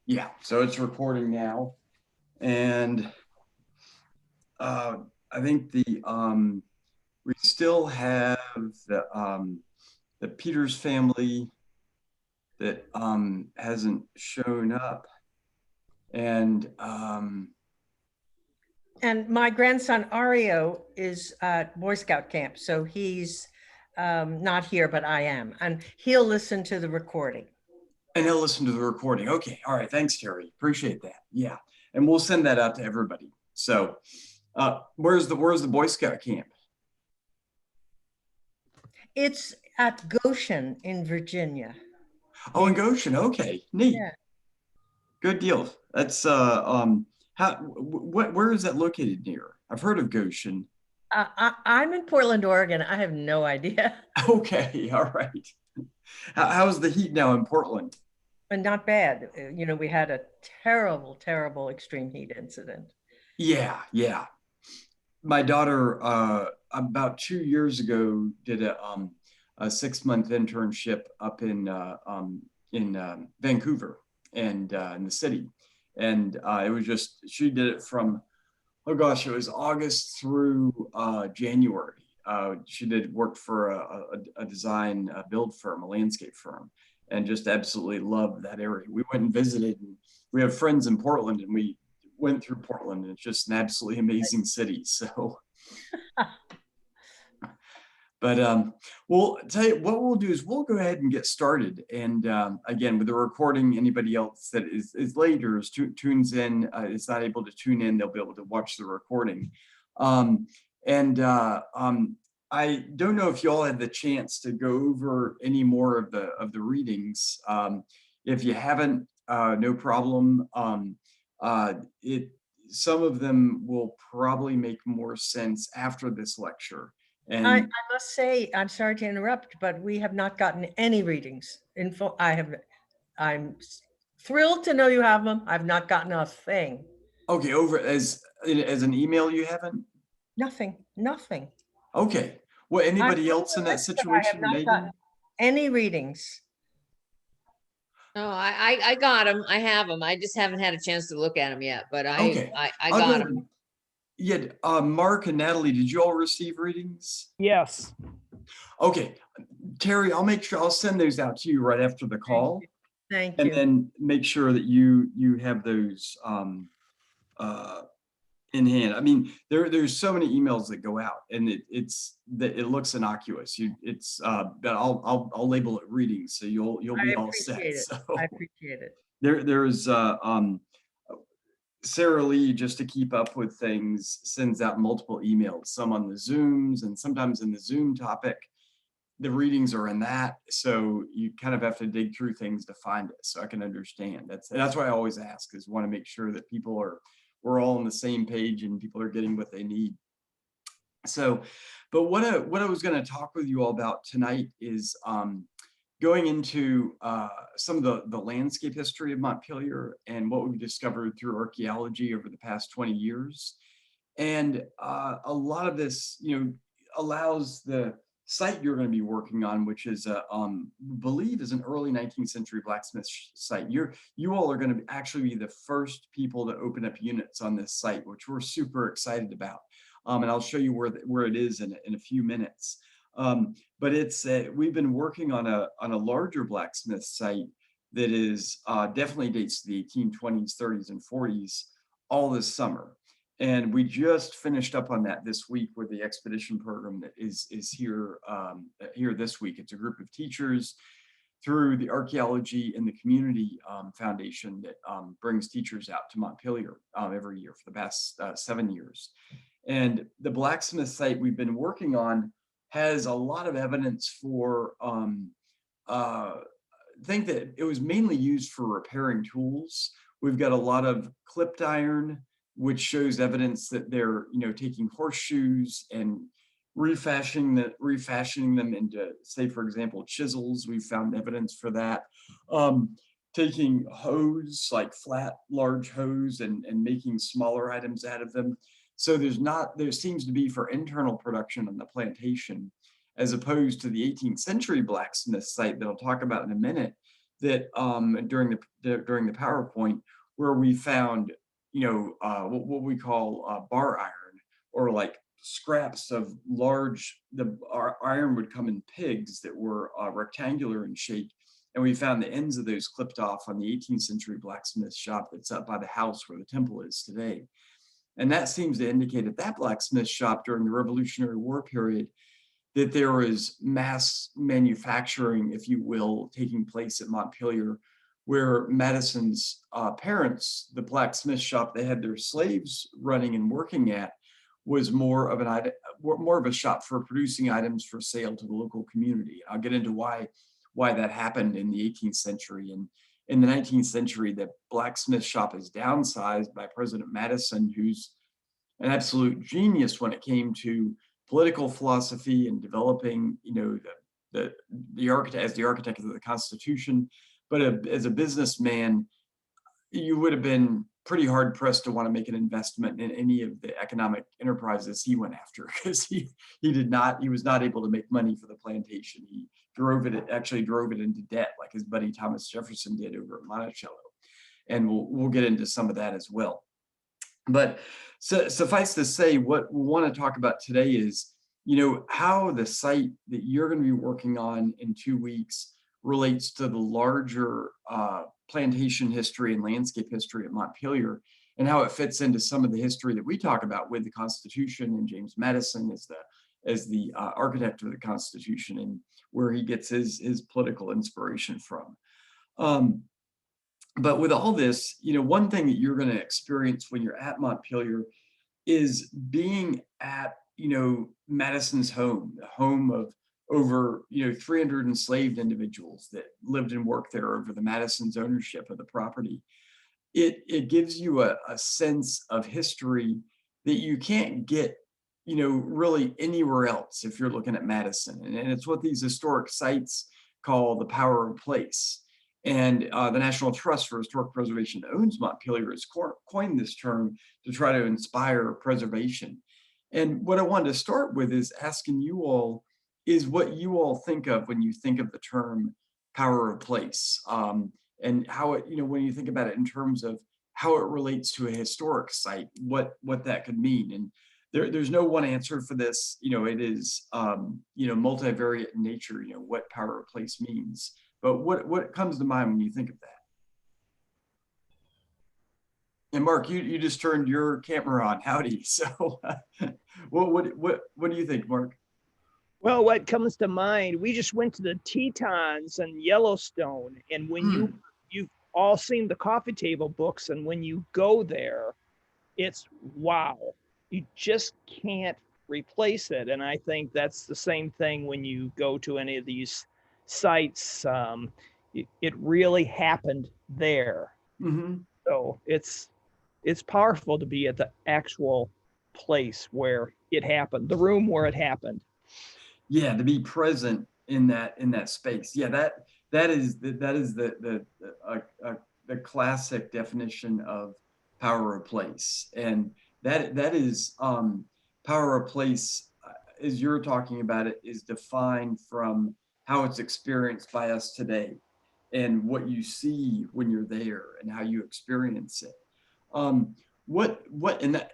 Yeah, so it's recording now, and uh, I think the we still have the Peters family that hasn't shown up, and And my grandson Ario is at Boy Scout camp, so he's not here, but I am, and he'll listen to the recording. he'll listen to the recording. Okay, all right, thanks, Terry. Appreciate that. Yeah, and we'll send that out to everybody. So, where's the Boy Scout camp? It's at Goshen in Virginia. Oh, in Near, Goshen. Okay, neat, yeah. good deal. That's where is that located near? I've heard of Goshen. I'm in Portland, Oregon. I have no idea, Okay, all right. How's the heat now in Portland? and not bad. We had a terrible, terrible extreme heat incident. Yeah, yeah. My daughter, about 2 years ago, did a 6 month internship up in Vancouver and in the city, and it was just she did it from, oh gosh, it was August through January. She did work for a design build firm, a landscape firm, and just absolutely loved that area. We went and visited, and we have friends in Portland, and we went through Portland, and it's just an absolutely amazing city. So, but we'll tell you what we'll do is we'll go ahead and get started. And again, with the recording, anybody else that is late or tunes in is not able to tune in, they'll be able to watch the recording. Um, and I don't know if you all had the chance to go over any more of the readings. If you haven't, no problem. It Some of them will probably make more sense after this lecture. I And must say, I'm sorry to interrupt, but we have not gotten any readings. I'm thrilled to know you have them. I've not gotten a thing. okay, over as an email, you haven't? Nothing, nothing. Okay. Well, I'm anybody on else in the that list, but I have situation, not gotten Megan? any readings. No, I got them. I have them. I just haven't had a chance to look at them yet, but I Okay. I, I I'll go got ahead them. yeah, Mark and Natalie, did you all receive readings? Yes. Okay. Terry, I'll make sure I'll send those out to you right after the Thank call, you. Thank and you. then make sure that you have those uh in hand. I mean, there's so many emails that go out, and it's that it looks innocuous. But I'll label it readings, so you'll I be all set. appreciate it. So I appreciate it. there's Sarah Lee, just to keep up with things, sends out multiple emails, some on the Zooms, and sometimes in the Zoom topic, the readings are in that. So you kind of have to dig through things to find it. So I can understand. That's why I always ask, is want to make sure that we're all on the same page and people are getting what they need. So, but what I was going to talk with you all about tonight is going into some of the landscape history of Montpelier and what we've discovered through archaeology over the past 20 years. And a lot of this, allows the site you're going to be working on, which is believe is an early 19th century blacksmith site. You all are going to actually be the first people to open up units on this site, which we're super excited about. And I'll show you where it is in a few minutes. But we've been working on a larger blacksmith site that is definitely dates to the 1820s, 30s, and 40s all this summer. And we just finished up on that this week with the expedition program that is here this week. It's a group of teachers through the Archaeology in the Community Foundation that brings teachers out to Montpelier every year for the past 7 years. And the blacksmith site we've been working on has a lot of evidence for think that it was mainly used for repairing tools. We've got a lot of clipped iron, which shows evidence that they're taking horseshoes and refashioning them into, say, for example, chisels. We found evidence for that. Taking hose, like flat large hose, and making smaller items out of them. So there seems to be, for internal production on the plantation, as opposed to the 18th century blacksmith site that I'll talk about in a minute, that during the PowerPoint, where we found, what we call bar iron, or like scraps of our iron would come in pigs that were rectangular in shape. And we found the ends of those clipped off on the 18th century blacksmith shop that's up by the house where the temple is today. And that seems to indicate at that blacksmith shop during the Revolutionary War period that there was mass manufacturing, if you will, taking place at Montpelier, where Madison's parents, the blacksmith shop they had their slaves running and working at, was more of a shop for producing items for sale to the local community. I'll get into why that happened in the 18th century. And in the 19th century, the blacksmith shop is downsized by President Madison, who's an absolute genius when it came to political philosophy and developing, the architect of the Constitution. But as a businessman, you would have been pretty hard pressed to want to make an investment in any of the economic enterprises he went after, because he was not able to make money for the plantation. He actually drove it into debt, like his buddy Thomas Jefferson did over at Monticello. And we'll get into some of that as well. But suffice to say, what we want to talk about today is, how the site that you're going to be working on in 2 weeks relates to the larger plantation history and landscape history at Montpelier, and how it fits into some of the history that we talk about with the Constitution and James Madison as the architect of the Constitution, and where he gets his political inspiration from. But with all this, one thing that you're going to experience when you're at Montpelier is being at, Madison's home, the home of over, 300 enslaved individuals that lived and worked there over the Madison's ownership of the property. It gives you a sense of history that you can't get, really anywhere else if you're looking at Madison. And it's what these historic sites call the power of place. And the National Trust for Historic Preservation that owns Montpelier has coined this term to try to inspire preservation. And what I wanted to start with is asking you all is what you all think of when you think of the term power of place, and how it, when you think about it in terms of how it relates to a historic site, what that could mean. And there's no one answer for this. It is, multivariate in nature, what power of place means. But what comes to mind when you think of that? And Mark, you just turned your camera on. Howdy. So, what do you think, Mark? Well, what comes to mind? We just went to the Tetons and Yellowstone, and when you've all seen the coffee table books, and when you go there, it's wow. You just can't replace it. And I think that's the same thing when you go to any of these sites. It really happened there. Mm-hmm. So it's powerful to be at the actual place where it happened, the room where it happened. Yeah, to be present in that space. Yeah, that is the classic definition of power of place. And that is power of place, as you're talking about it, is defined from how it's experienced by us today and what you see when you're there and how you experience it. What would, at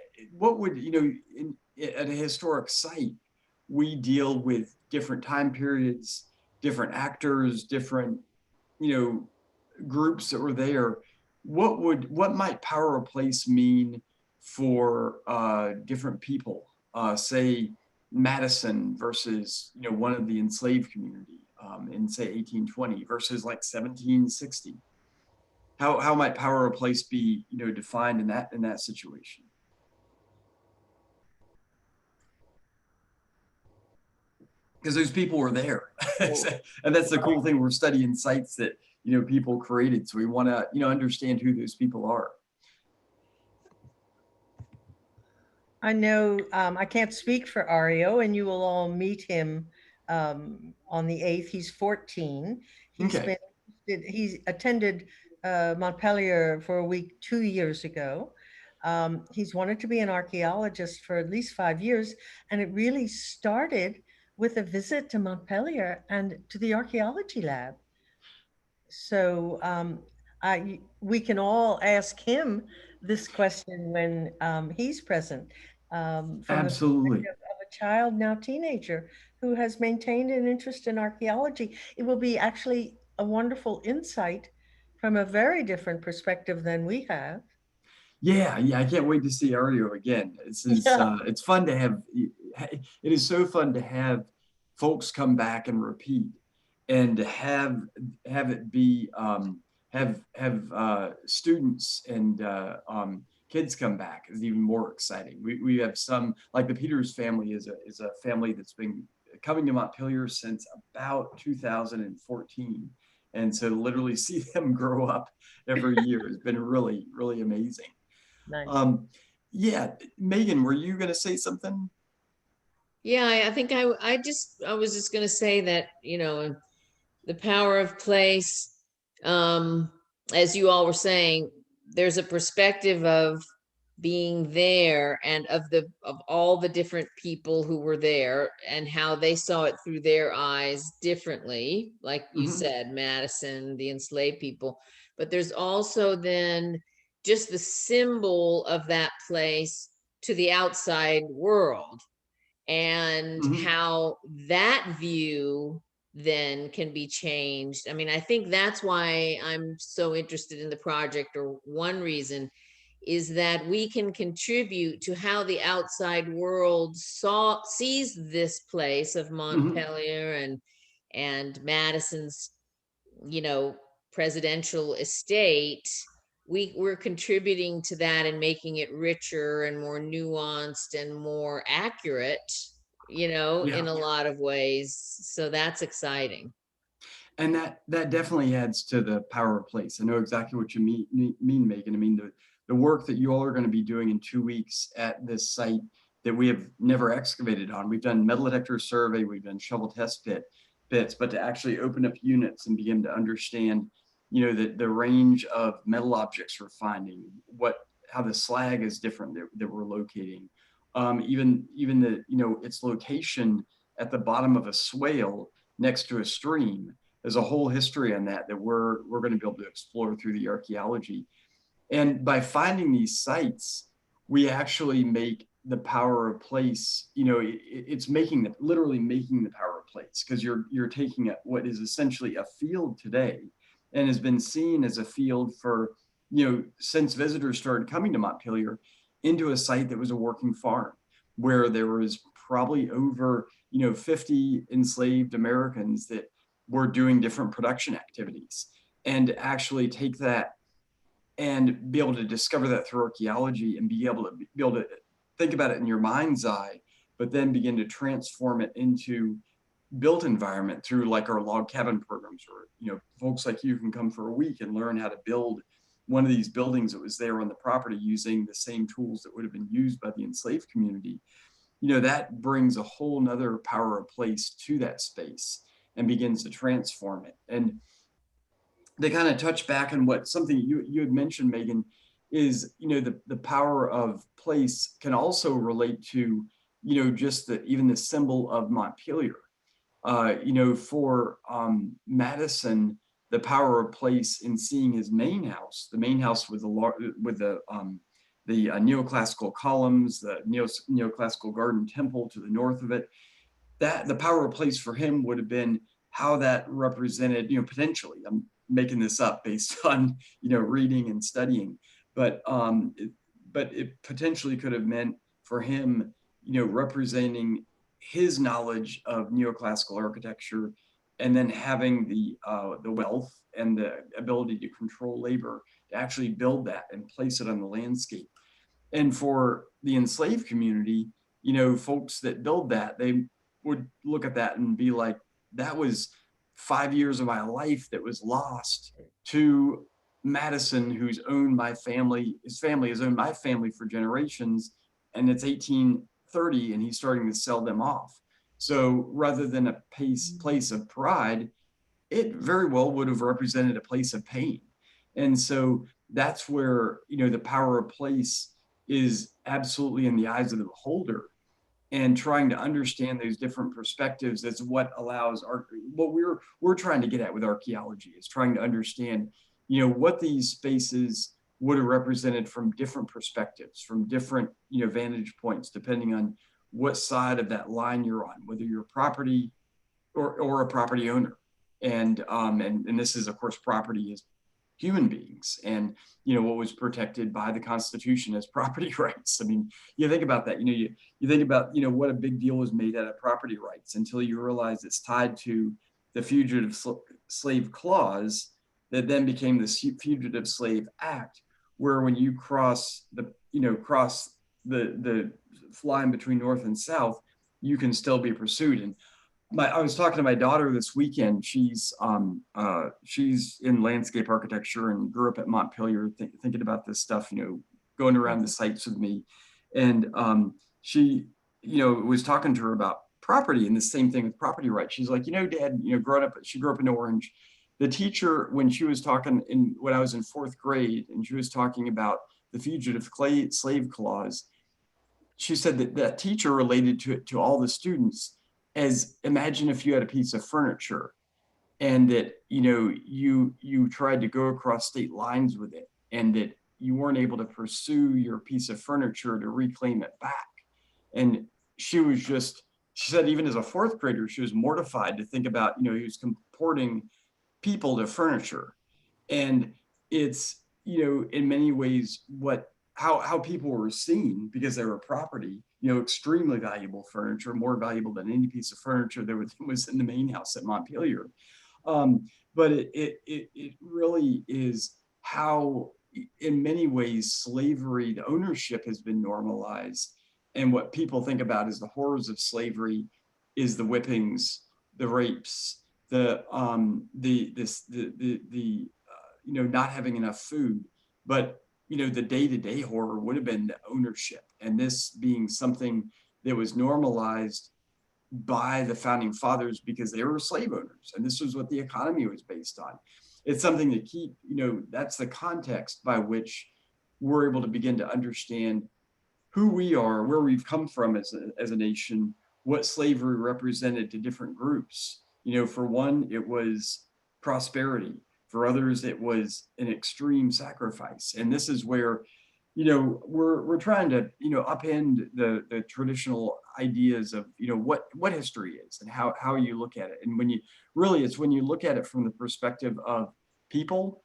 a historic site, we deal with different time periods, different actors, different, groups that were there. What might power of place mean for different people? Say Madison versus, one of the enslaved community in say 1820 versus like 1760. How might power of place be, defined in that situation? Because those people were there. And that's the cool thing. We're studying sites that, people created. So we want to, understand who those people are. I know I can't speak for Ario, and you will all meet him on the 8th. He's 14. He attended Montpelier for a week 2 years ago. He's wanted to be an archaeologist for at least 5 years, and it really started with a visit to Montpelier and to the archaeology lab. So we can all ask him this question when he's present, from the Absolutely. perspective of a child, now teenager, who has maintained an interest in archaeology. It will be actually a wonderful insight from a very different perspective than we have. Yeah, yeah, I can't wait to see Ario again. Yeah. It's fun to have, it is so fun to have folks come back and repeat, and to have it be, have students and kids come back is even more exciting. We have some, like the Peters family is a family that's been coming to Montpelier since about 2014. And so to literally see them grow up every year has been really, really amazing. Nice. Yeah, Megan, were you going to say something? Yeah, I think I was just gonna say that, the power of place, as you all were saying, there's a perspective of being there and of all the different people who were there and how they saw it through their eyes differently, like you Mhm. said, Madison, the enslaved people. But there's also then just the symbol of that place to the outside world, and Mhm. how that view then can be changed. I mean, I think that's why I'm so interested in the project, or one reason is that we can contribute to how the outside world sees this place of Mhm. Montpelier and Madison's, you know, presidential estate. We're contributing to that and making it richer and more nuanced and more accurate, Yeah. in a lot of ways. So that's exciting. And that definitely adds to the power of place. I know exactly what you mean, Megan. I mean, the work that you all are going to be doing in 2 weeks at this site that we have never excavated on. We've done metal detector survey, we've done shovel test bits, but to actually open up units and begin to understand, the range of metal objects we're finding, how the slag is different that we're locating, even the its location at the bottom of a swale next to a stream. There's a whole history on that we're going to be able to explore through the archaeology. And by finding these sites, we actually make the power of place, it's literally making the power of place, because you're taking what is essentially a field today and has been seen as a field for, since visitors started coming to Montpelier, into a site that was a working farm where there was probably over, 50 enslaved Americans that were doing different production activities. And to actually take that and be able to discover that through archaeology and be able to think about it in your mind's eye, but then begin to transform it into built environment through like our log cabin programs, or folks like you can come for a week and learn how to build one of these buildings that was there on the property using the same tools that would have been used by the enslaved community. That brings a whole nother power of place to that space and begins to transform it. And they kind of touch back on what something you had mentioned, Megan, is the power of place can also relate to just even the symbol of Montpelier. For Madison, the power of place in seeing his main house, the main house with the neoclassical columns, the neoclassical garden temple to the north of it, that the power of place for him would have been how that represented, potentially, I'm making this up based on, reading and studying, but it potentially could have meant for him, representing his knowledge of neoclassical architecture, and then having the wealth and the ability to control labor to actually build that and place it on the landscape. And for the enslaved community, folks that build that, they would look at that and be like, that was 5 years of my life that was lost to Madison, who's owned my family. His family has owned my family for generations, and it's 1830, and he's starting to sell them off. So rather than a place of pride, it very well would have represented a place of pain. And so that's where, the power of place is absolutely in the eyes of the beholder. and trying to understand those different perspectives is what allows what we're trying to get at with archaeology, is trying to understand, what these spaces would have represented from different perspectives, from different, vantage points, depending on what side of that line you're on, whether you're a property or a property owner. And this is, of course, property is human beings, and what was protected by the Constitution as property rights. I mean, you think about that. You think about what a big deal was made out of property rights until you realize it's tied to the Fugitive Slave Clause that then became the Fugitive Slave Act, where when you cross the line between North and South, you can still be pursued. And I was talking to my daughter this weekend. She's in landscape architecture and grew up at Montpelier, thinking about this stuff, going around the sites with me. And she, was talking to her about property and the same thing with property rights. She's like, Dad, she grew up in Orange. The teacher, when she was talking when I was in 4th grade, and she was talking about the Fugitive Slave Clause, she said that teacher related to all the students as, imagine if you had a piece of furniture and that, you tried to go across state lines with it, and that you weren't able to pursue your piece of furniture to reclaim it back. And she said, even as a 4th grader, she was mortified to think about, he was comporting people to furniture. And it's, in many ways how people were seen, because they were property, extremely valuable furniture, more valuable than any piece of furniture that was in the main house at Montpelier. But it really is how, in many ways, slavery, the ownership has been normalized. And what people think about as the horrors of slavery is the whippings, the rapes, the not having enough food. But the day-to-day horror would have been the ownership, and this being something that was normalized by the founding fathers because they were slave owners, and this was what the economy was based on. It's something to keep, that's the context by which we're able to begin to understand who we are, where we've come from as a nation, what slavery represented to different groups. For one, it was prosperity. For others, it was an extreme sacrifice. And this is where, we're trying to, upend the traditional ideas of, what history is and how you look at it. And it's when you look at it from the perspective of people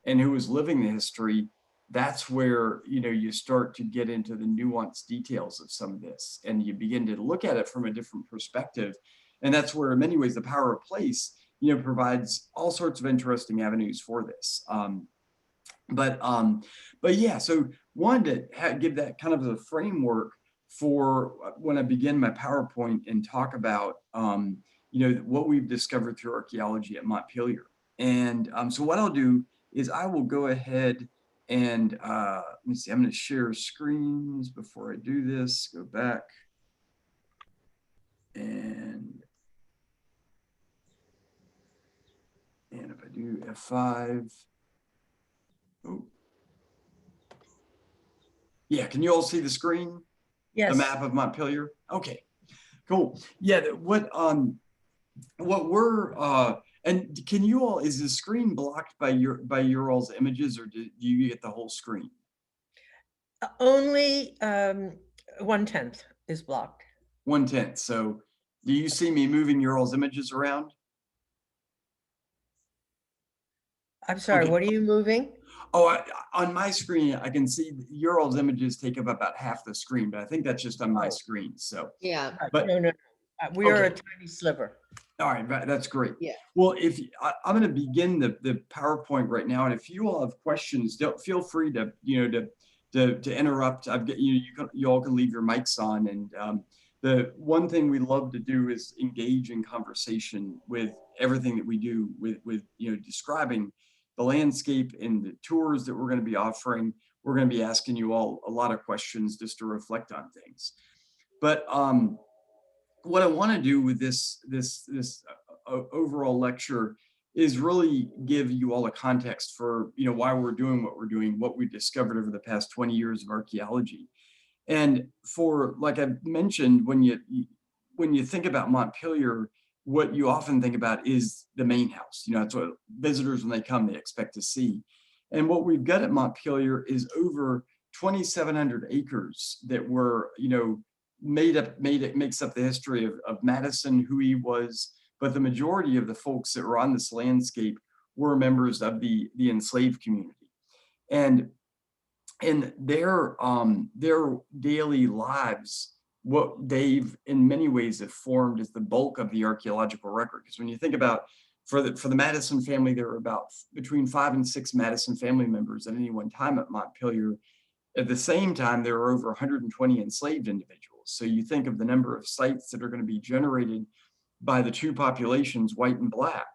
and who is living the history, that's where, you start to get into the nuanced details of some of this, and you begin to look at it from a different perspective. And that's where, in many ways, the power of place, provides all sorts of interesting avenues for this. But yeah, so wanted to give that kind of a framework for when I begin my PowerPoint and talk about, what we've discovered through archaeology at Montpelier. And so what I'll do is I will go ahead and let me see, I'm going to share screens before I do this, go back. And if I do F5, oh, yeah, can you all see the screen? Yes. The map of Montpelier? Okay, cool. Yeah, what we're, and can you all, is the screen blocked by your all's images, or do you get the whole screen? Only 1/10 is blocked. 1/10. So do you see me moving your all's images around? I'm sorry, Okay. what are you moving? Oh, on my screen, I can see your all's images take up about half the screen, but I think that's just on my screen. So, Yeah. but No. We are a okay. tiny sliver. All right, that's great. Yeah. Well, I'm going to begin the PowerPoint right now, and if you all have questions, don't feel free to to interrupt. I've got you all can leave your mics on, and the one thing we love to do is engage in conversation with everything that we do with describing the landscape and the tours that we're going to be offering. We're going to be asking you all a lot of questions just to reflect on things. But what I want to do with this overall lecture is really give you all a context for why we're doing what we're doing, what we've discovered over the past 20 years of archaeology. And for, like I mentioned, when you think about Montpelier, what you often think about is the main house. You know, that's what visitors, when they come, they expect to see. And what we've got at Montpelier is over 2,700 acres that were, you know, makes up the history of Madison, who he was. But the majority of the folks that were on this landscape were members of the enslaved community. And in their daily lives, what they've in many ways have formed is the bulk of the archaeological record. Because when you think about, for the Madison family, there were about between 5 and 6 Madison family members at any one time at Montpelier. At the same time, there are over 120 enslaved individuals. So you think of the number of sites that are going to be generated by the two populations, white and black,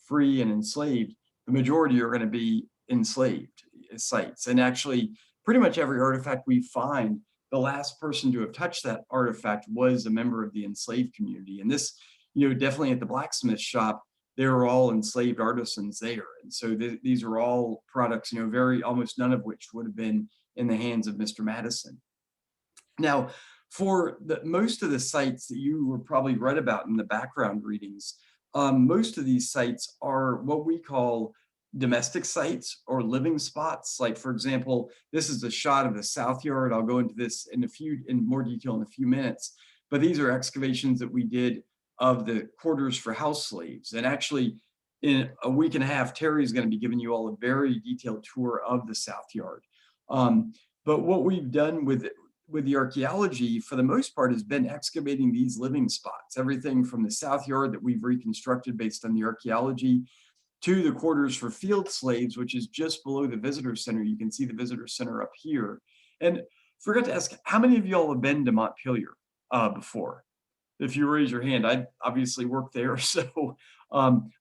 free and enslaved. The majority are going to be enslaved sites. And actually, pretty much every artifact we find, the last person to have touched that artifact was a member of the enslaved community. And this, you know, definitely at the blacksmith shop, they were all enslaved artisans there. And so these are all products, you know, almost none of which would have been in the hands of Mr. Madison. Now, for most of the sites that you were probably read about in the background readings, most of these sites are what we call domestic sites or living spots. Like, for example, this is a shot of the South Yard. I'll go into this in more detail in a few minutes, but these are excavations that we did of the quarters for house slaves. And actually, in a week and a half, Terry's going to be giving you all a very detailed tour of the South Yard. But what we've done with the archaeology, for the most part, has been excavating these living spots, everything from the South Yard that we've reconstructed based on the archaeology to the quarters for field slaves, which is just below the visitor center. You can see the visitor center up here. And forgot to ask, how many of y'all have been to Montpelier before? If you raise your hand, I obviously work there. So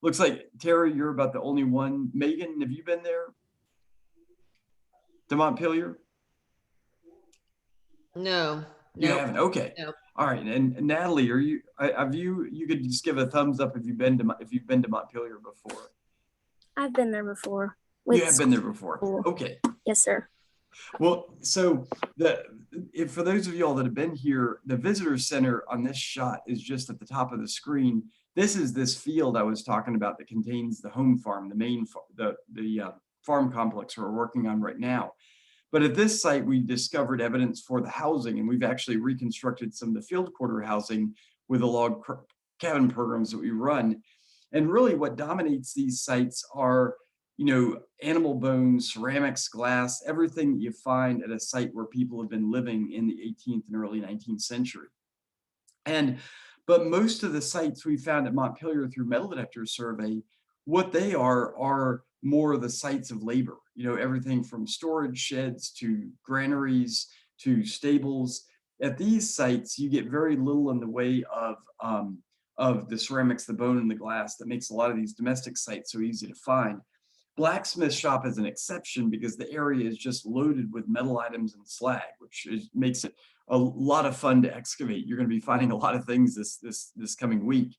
looks like, Terry, you're about the only one. Megan, have you been there to Montpelier? No. You haven't? Okay. No. All right. And Natalie, you could just give a thumbs up if you've been to Montpelier before. I've been there before. You have been there before. School. Okay. Yes, sir. Well, so for those of y'all that have been here, the visitor center on this shot is just at the top of the screen. This is this field I was talking about that contains the home farm, the main farm complex we're working on right now. But at this site, we discovered evidence for the housing, and we've actually reconstructed some of the field quarter housing with the log cabin programs that we run. And really what dominates these sites are, you know, animal bones, ceramics, glass, everything that you find at a site where people have been living in the 18th and early 19th century. But most of the sites we found at Montpelier through metal detector survey, what they are more the sites of labor, you know, everything from storage sheds to granaries to stables. At these sites, you get very little in the way of the ceramics, the bone, and the glass that makes a lot of these domestic sites so easy to find. Blacksmith shop is an exception because the area is just loaded with metal items and slag, which makes it a lot of fun to excavate. You're going to be finding a lot of things this coming week.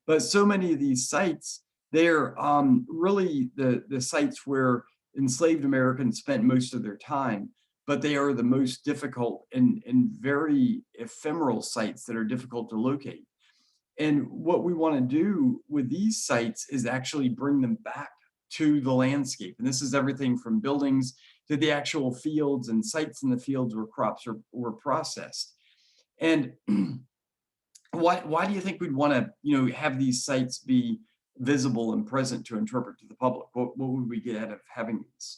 But so many of these sites, they're really the sites where enslaved Americans spent most of their time, but they are the most difficult and very ephemeral sites that are difficult to locate. And what we want to do with these sites is actually bring them back to the landscape. And this is everything from buildings to the actual fields and sites in the fields where crops were processed. And why do you think we'd want to, you know, have these sites be visible and present to interpret to the public? What would we get out of having these?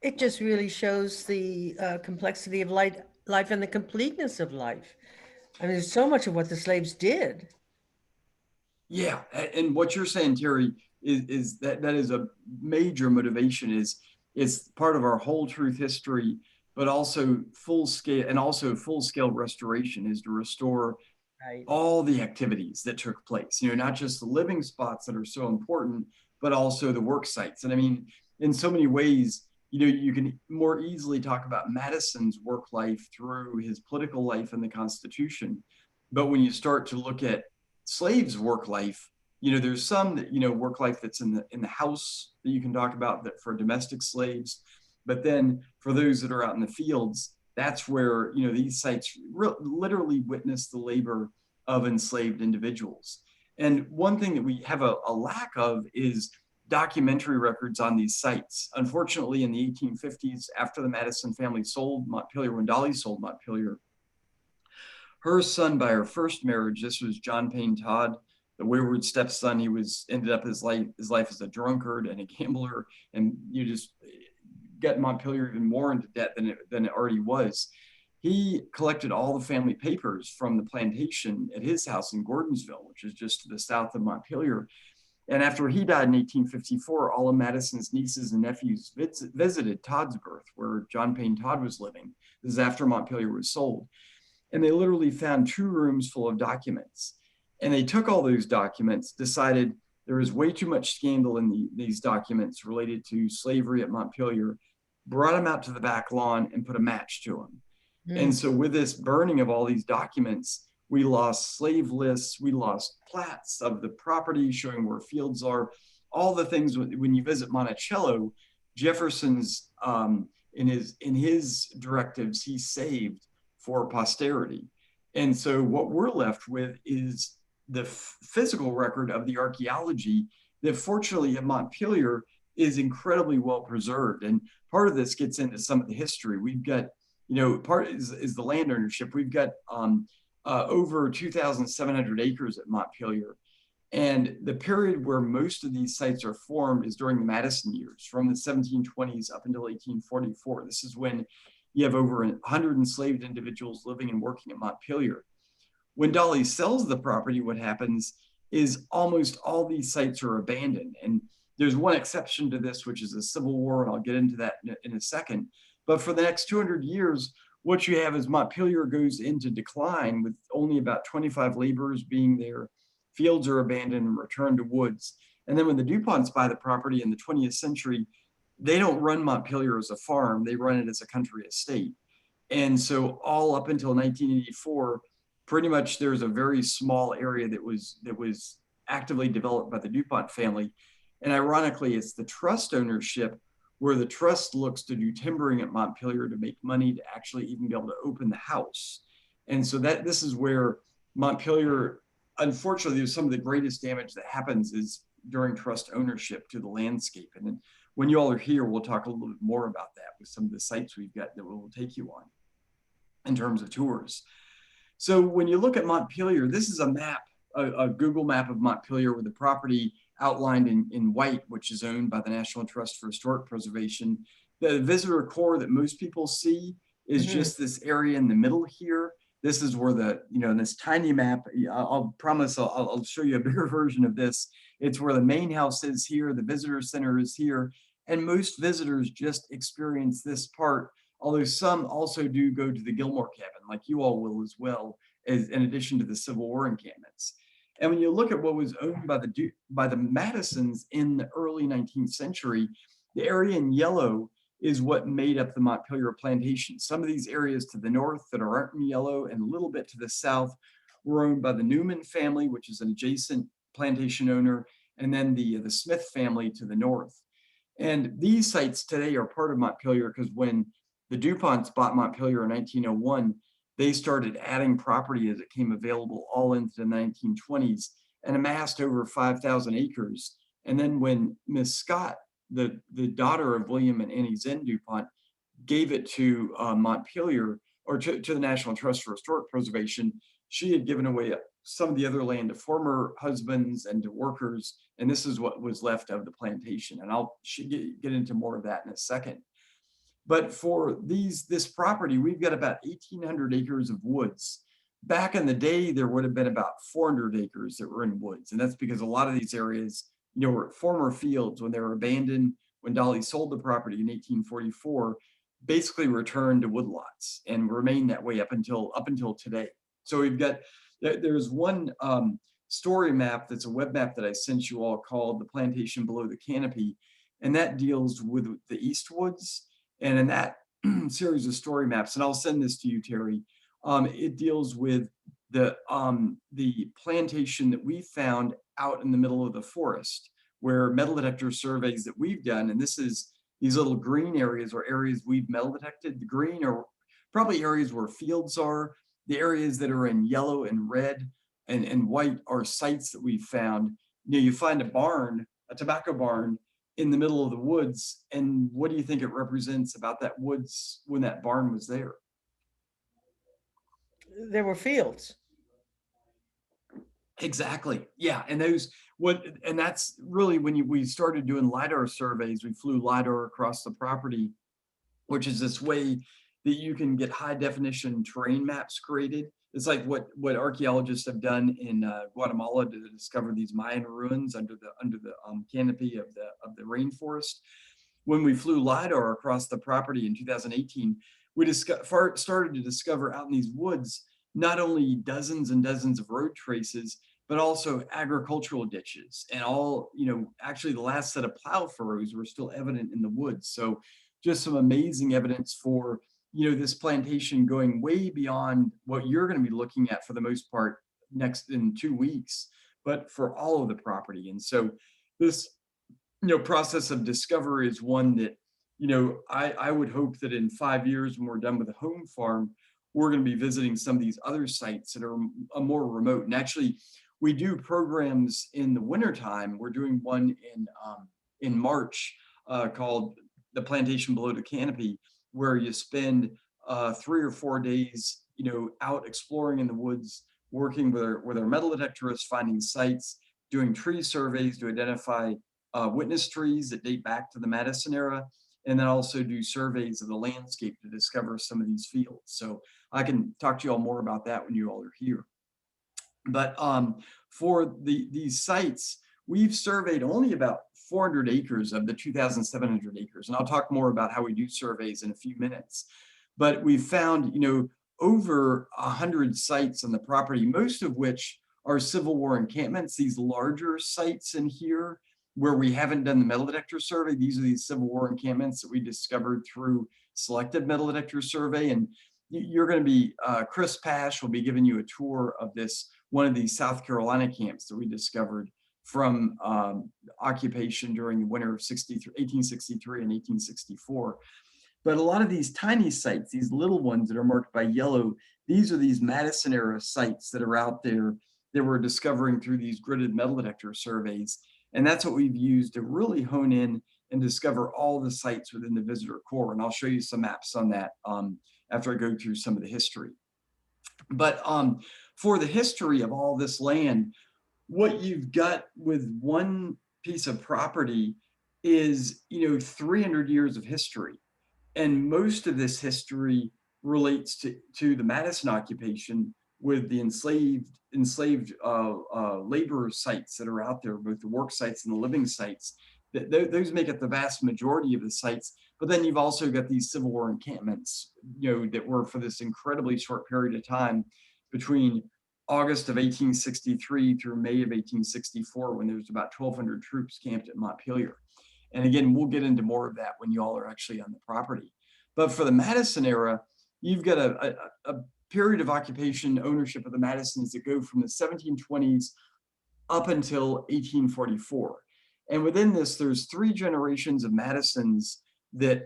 It just really shows the complexity of life and the completeness of life. I mean, there's so much of what the slaves did. Yeah, and what you're saying, Terry, is that is a major motivation. Is part of our whole truth history, but also full scale restoration is to restore all the activities that took place. You know, not just the living spots that are so important, but also the work sites. And I mean, in so many ways, you know, you can more easily talk about Madison's work life through his political life and the Constitution. But when you start to look at slaves' work life, you know, there's some that, you know, work life that's in the house that you can talk about that for domestic slaves. But then for those that are out in the fields, that's where, you know, these sites literally witness the labor of enslaved individuals. And one thing that we have a lack of is documentary records on these sites. Unfortunately, in the 1850s, after the Madison family sold Montpelier, when Dolly sold Montpelier, her son by her first marriage, this was John Payne Todd, the wayward stepson. He ended up his life as a drunkard and a gambler, and you just get Montpelier even more into debt than it already was. He collected all the family papers from the plantation at his house in Gordonsville, which is just to the south of Montpelier. And after he died in 1854, all of Madison's nieces and nephews visited Toddsworth, where John Payne Todd was living. This is after Montpelier was sold. And they literally found 2 rooms full of documents. And they took all those documents, decided there was way too much scandal in these documents related to slavery at Montpelier, brought them out to the back lawn and put a match to them. And so with this burning of all these documents, we lost slave lists, we lost plats of the property showing where fields are, all the things. When you visit Monticello, Jefferson's, in his directives, he saved for posterity. And so what we're left with is the physical record of the archaeology that fortunately at Montpelier is incredibly well preserved. And part of this gets into some of the history. We've got, you know, part is the land ownership. We've got over 2,700 acres at Montpelier. And the period where most of these sites are formed is during the Madison years, from the 1720s up until 1844. This is when you have over 100 enslaved individuals living and working at Montpelier. When Dolly sells the property, what happens is almost all these sites are abandoned. And there's one exception to this, which is the Civil War, and I'll get into that in a second. But for the next 200 years, what you have is Montpelier goes into decline with only about 25 laborers being there. Fields are abandoned and returned to woods. And then when the DuPonts buy the property in the 20th century, they don't run Montpelier as a farm, they run it as a country estate. And so all up until 1984, pretty much there's a very small area that was actively developed by the DuPont family. And ironically, it's the trust ownership where the trust looks to do timbering at Montpelier to make money to actually even be able to open the house. And so this is where Montpelier, unfortunately, there's some of the greatest damage that happens is during trust ownership to the landscape. And then when you all are here, we'll talk a little bit more about that with some of the sites we've got that we'll take you on in terms of tours. So when you look at Montpelier, this is a map, a Google map of Montpelier with the property outlined in white, which is owned by the National Trust for Historic Preservation. The visitor core that most people see is just this area in the middle here. This is where in this tiny map, I'll promise I'll show you a bigger version of this. It's where the main house is here, the visitor center is here, and most visitors just experience this part, although some also do go to the Gilmore cabin, like you all will as well, in addition to the Civil War encampments. And when you look at what was owned by the Madisons in the early 19th century, the area in yellow is what made up the Montpelier plantation. Some of these areas to the north that aren't in yellow and a little bit to the south were owned by the Newman family, which is an adjacent plantation owner, and then the Smith family to the north. And these sites today are part of Montpelier because when the DuPonts bought Montpelier in 1901, they started adding property as it came available all into the 1920s and amassed over 5,000 acres. And then when Miss Scott, the daughter of William and Annie Zen DuPont, gave it to Montpelier, or to the National Trust for Historic Preservation, she had given away some of the other land to former husbands and to workers, and this is what was left of the plantation. And I'll get into more of that in a second. But for this property, we've got about 1,800 acres of woods. Back in the day, there would have been about 400 acres that were in woods. And that's because a lot of these areas, were former fields when they were abandoned, when Dolly sold the property in 1844, basically returned to woodlots and remained that way up until today. So we've got, there's one story map that's a web map that I sent you all called The Plantation Below the Canopy. And that deals with the Eastwoods. And in that series of story maps, and I'll send this to you, Terry, it deals with the plantation that we found out in the middle of the forest, where metal detector surveys that we've done, and this is these little green areas are areas we've metal detected. The green are probably areas where fields are. The areas that are in yellow and red and white are sites that we've found. You know, you find a barn, a tobacco barn in the middle of the woods, and what do you think it represents about that woods when that barn was there? There were fields. Exactly. Yeah. And that's really when we started doing LiDAR surveys, we flew LiDAR across the property, which is this way that you can get high definition terrain maps created. It's like what archaeologists have done in Guatemala to discover these Mayan ruins under the canopy of the rainforest. When we flew LiDAR across the property in 2018, we started to discover out in these woods not only dozens and dozens of road traces, but also agricultural ditches and all, you know, actually the last set of plow furrows were still evident in the woods. So just some amazing evidence for, you know, this plantation going way beyond what you're going to be looking at for the most part next in 2 weeks, but for all of the property. And so this, you know, process of discovery is one that, you know, I would hope that in 5 years when we're done with the home farm, we're going to be visiting some of these other sites that are more remote. And actually, we do programs in the wintertime. We're doing one in March called the Plantation Below the Canopy, where you spend 3 or 4 days, you know, out exploring in the woods, working with our metal detectorists, finding sites, doing tree surveys to identify witness trees that date back to the Madison era, and then also do surveys of the landscape to discover some of these fields. So I can talk to you all more about that when you all are here. But for these sites, we've surveyed only about 400 acres of the 2,700 acres. And I'll talk more about how we do surveys in a few minutes. But we've found, you know, over 100 sites on the property, most of which are Civil War encampments, these larger sites in here where we haven't done the metal detector survey. These are these Civil War encampments that we discovered through selective metal detector survey. And you're going to be, Chris Pash will be giving you a tour of one of these South Carolina camps that we discovered from occupation during the winter of 1863 and 1864. But a lot of these tiny sites, these little ones that are marked by yellow, these are these Madison era sites that are out there that we're discovering through these gridded metal detector surveys. And that's what we've used to really hone in and discover all the sites within the visitor core. And I'll show you some maps on that after I go through some of the history. But for the history of all this land, what you've got with one piece of property is, you know, 300 years of history. And most of this history relates to the Madison occupation with the enslaved labor sites that are out there, both the work sites and the living sites. Those make up the vast majority of the sites. But then you've also got these Civil War encampments, you know, that were for this incredibly short period of time between August of 1863 through May of 1864, when there was about 1,200 troops camped at Montpelier. And again, we'll get into more of that when you all are actually on the property. But for the Madison era, you've got a period of occupation ownership of the Madisons that go from the 1720s up until 1844. And within this, there's 3 generations of Madisons that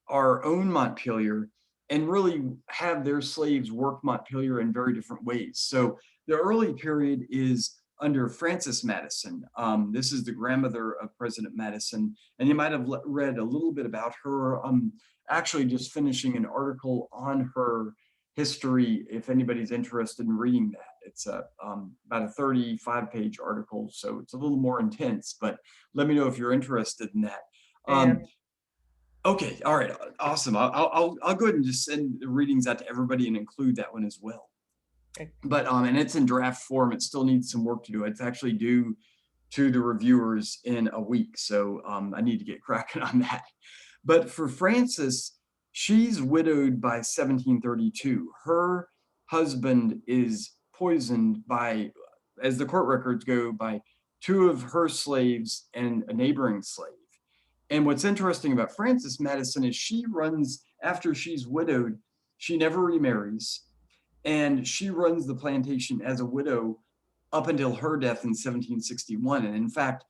are own Montpelier and really have their slaves work Montpelier in very different ways. So the early period is under Frances Madison. This is the grandmother of President Madison. And you might have read a little bit about her. Actually just finishing an article on her history, if anybody's interested in reading that. It's about a 35-page article, so it's a little more intense, but let me know if you're interested in that. Okay, all right, awesome. I'll go ahead and just send the readings out to everybody and include that one as well. Okay. But and it's in draft form. It still needs some work to do. It's actually due to the reviewers in a week, so I need to get cracking on that. But for Frances, she's widowed by 1732. Her husband is poisoned by, as the court records go, by 2 of her slaves and a neighboring slave. And what's interesting about Frances Madison is she runs, after she's widowed, she never remarries. And she runs the plantation as a widow up until her death in 1761. And in fact,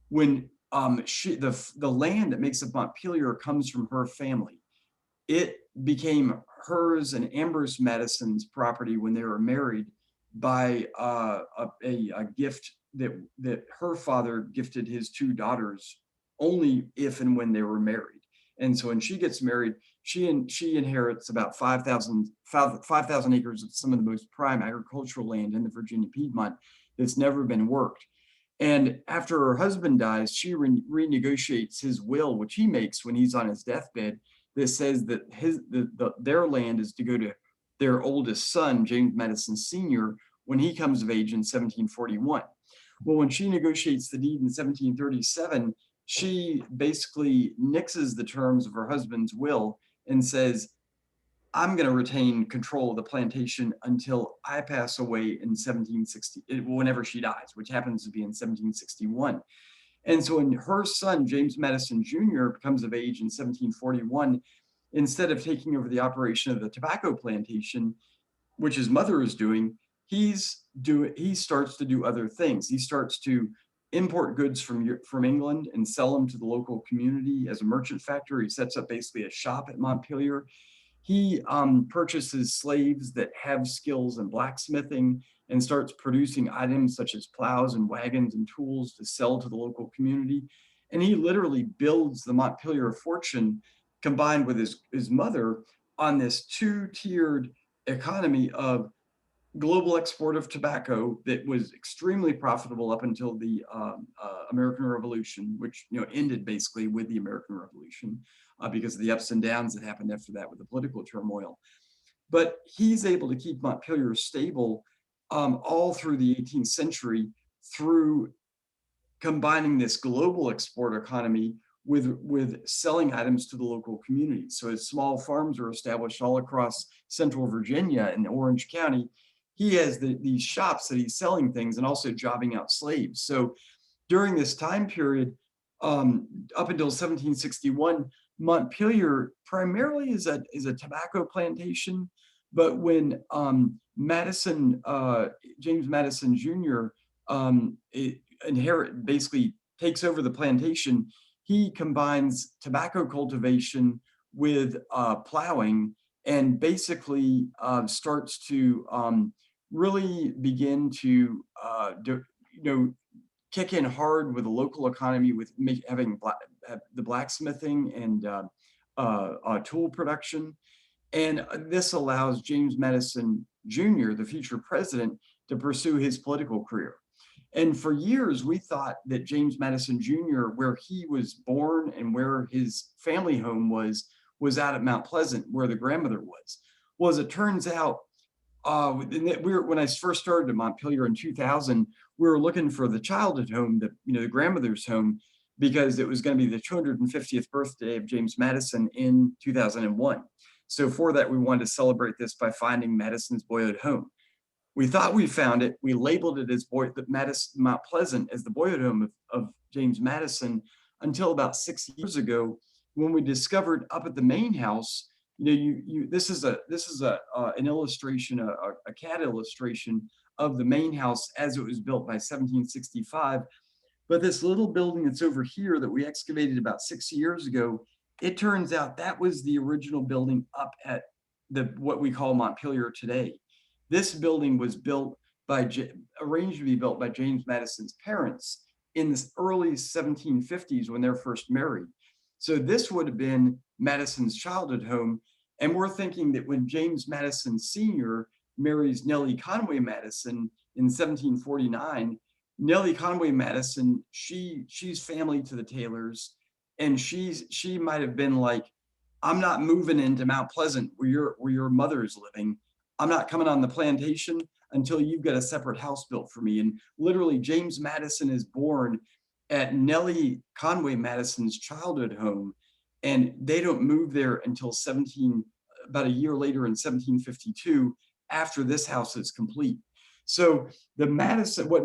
when the land that makes up Montpelier comes from her family. It became hers and Ambrose Madison's property when they were married by a gift that her father gifted his two daughters only if and when they were married. And so when she gets married, she inherits about 5,000 acres of some of the most prime agricultural land in the Virginia Piedmont that's never been worked. And after her husband dies, she renegotiates his will, which he makes when he's on his deathbed, that says that their land is to go to their oldest son, James Madison Sr., when he comes of age in 1741. Well, when she negotiates the deed in 1737, she basically nixes the terms of her husband's will and says, I'm going to retain control of the plantation until I pass away in 1760, whenever she dies, which happens to be in 1761. And so when her son, James Madison Jr., becomes of age in 1741, instead of taking over the operation of the tobacco plantation, which his mother is doing, he starts to do other things. He starts to import goods from England and sell them to the local community as a merchant factor. He sets up basically a shop at Montpelier. He purchases slaves that have skills in blacksmithing and starts producing items such as plows and wagons and tools to sell to the local community. And he literally builds the Montpelier fortune combined with his mother on this two-tiered economy of global export of tobacco that was extremely profitable up until the American Revolution, which ended basically with the American Revolution because of the ups and downs that happened after that with the political turmoil. But he's able to keep Montpelier stable all through the 18th century through combining this global export economy with selling items to the local community. So as small farms are established all across central Virginia and Orange County, he has these shops that he's selling things and also jobbing out slaves. So during this time period, up until 1761, Montpelier primarily is a tobacco plantation. But when James Madison Jr. Basically takes over the plantation, he combines tobacco cultivation with plowing and basically starts to really begin to kick in hard with the local economy with having the blacksmithing and tool production. And this allows James Madison Jr., the future president, to pursue his political career. And for years, we thought that James Madison Jr., where he was born and where his family home was out at Mount Pleasant, where the grandmother was. Well, as it turns out, when I first started at Montpelier in 2000, we were looking for the childhood home, the grandmother's home, because it was going to be the 250th birthday of James Madison in 2001. So for that, we wanted to celebrate this by finding Madison's boyhood home. We thought we found it. We labeled it as Mount Pleasant as the boyhood home of James Madison until about 6 years ago, when we discovered up at the main house. This is an illustration, a CAD illustration of the main house as it was built by 1765. But this little building that's over here that we excavated about 6 years ago, it turns out that was the original building up at what we call Montpelier today. This building was arranged to be built by James Madison's parents in the early 1750s when they're first married. So this would have been Madison's childhood home. And we're thinking that when James Madison Sr. marries Nellie Conway Madison in 1749, Nellie Conway Madison, she's family to the Taylors, and she might have been like, I'm not moving into Mount Pleasant where your mother is living. I'm not coming on the plantation until you've got a separate house built for me. And literally, James Madison is born at Nellie Conway Madison's childhood home, and they don't move there until about a year later in 1752, after this house is complete. So what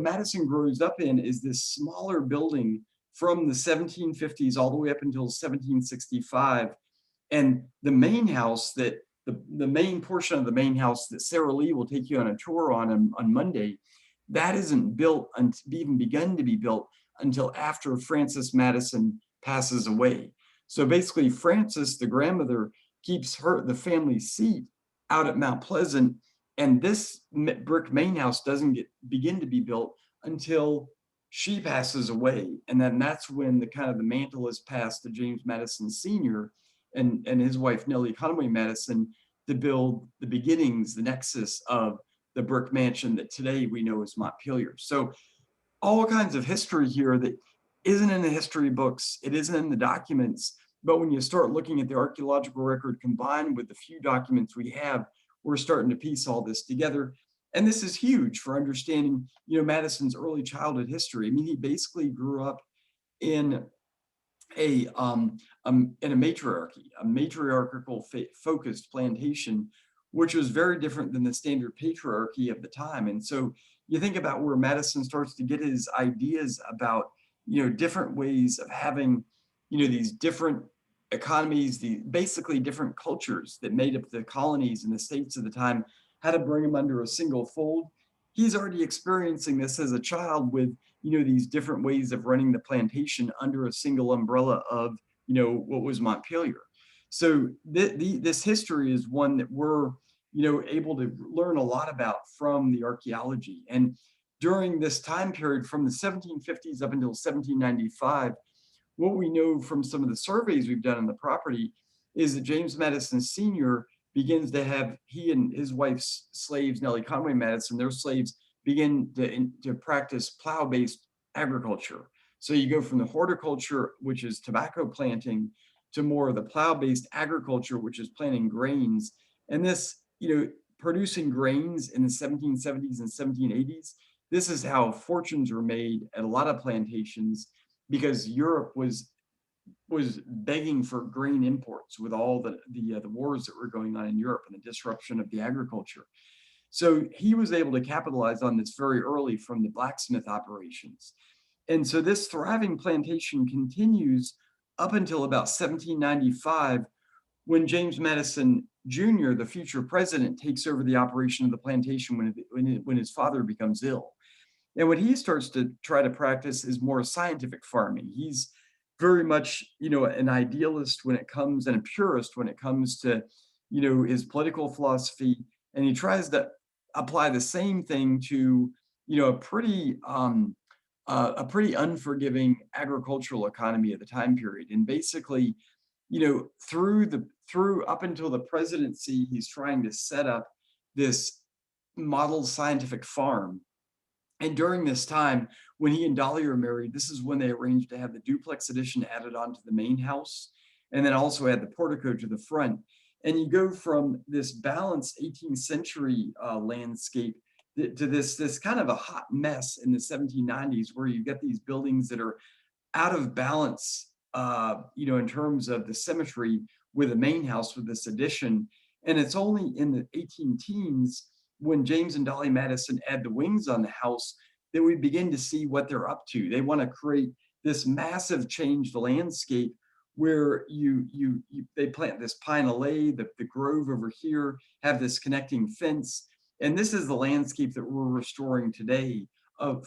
Madison grows up in is this smaller building from the 1750s all the way up until 1765. And the main house the main portion of the main house that Sarah Lee will take you on a tour on Monday, that isn't built and even begun to be built until after Frances Madison passes away. So basically, Frances, the grandmother, keeps the family seat out at Mount Pleasant, and this brick main house doesn't begin to be built until she passes away. And then that's when the mantle is passed to James Madison Sr. and his wife Nellie Conway Madison to build the beginnings, the nexus of the brick mansion that today we know as Montpelier. So all kinds of history here that isn't in the history books, it isn't in the documents, but when you start looking at the archaeological record combined with the few documents we have, we're starting to piece all this together. And this is huge for understanding, Madison's early childhood history. I mean, he basically grew up in a matriarchy, a matriarchal focused plantation, which was very different than the standard patriarchy of the time. And so you think about where Madison starts to get his ideas about, different ways of having, these different economies, the basically different cultures that made up the colonies and the states of the time, how to bring them under a single fold. He's already experiencing this as a child with, these different ways of running the plantation under a single umbrella of, what was Montpelier. So this history is one that we're, able to learn a lot about from the archaeology. And during this time period from the 1750s up until 1795, what we know from some of the surveys we've done on the property is that James Madison Sr. begins to have, he and his wife's slaves, Nellie Conway Madison, their slaves begin to practice plow-based agriculture. So you go from the horticulture, which is tobacco planting, to more of the plow-based agriculture, which is planting grains. And this, producing grains in the 1770s and 1780s, this is how fortunes were made at a lot of plantations, because Europe was begging for grain imports with all the wars that were going on in Europe and the disruption of the agriculture. So he was able to capitalize on this very early from the blacksmith operations. And so this thriving plantation continues up until about 1795, when James Madison Jr., the future president, takes over the operation of the plantation when his father becomes ill. And what he starts to try to practice is more scientific farming. He's very much, an idealist when it comes, and a purist when it comes to, his political philosophy. And he tries to apply the same thing to, a pretty unforgiving agricultural economy at the time period. And basically, through up until the presidency, he's trying to set up this model scientific farm. And during this time, when he and Dolly are married, this is when they arranged to have the duplex addition added onto the main house, and then also add the portico to the front. And you go from this balanced 18th century landscape to this kind of a hot mess in the 1790s, where you get these buildings that are out of balance, in terms of the symmetry with the main house with this addition. And it's only in the 18 teens, when James and Dolly Madison add the wings on the house, that we begin to see what they're up to. They want to create this massive changed landscape where they plant this pine alley, the grove over here, have this connecting fence. And this is the landscape that we're restoring today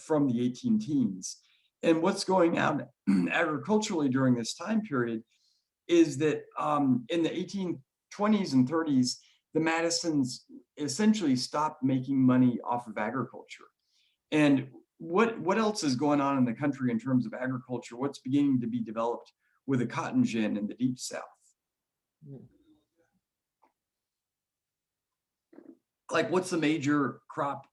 from the 18 teens. And what's going on agriculturally during this time period is that in the 1820s and 30s, the Madisons essentially stopped making money off of agriculture. And what else is going on in the country in terms of agriculture? What's beginning to be developed with the cotton gin in the Deep South? Like, what's the major crop,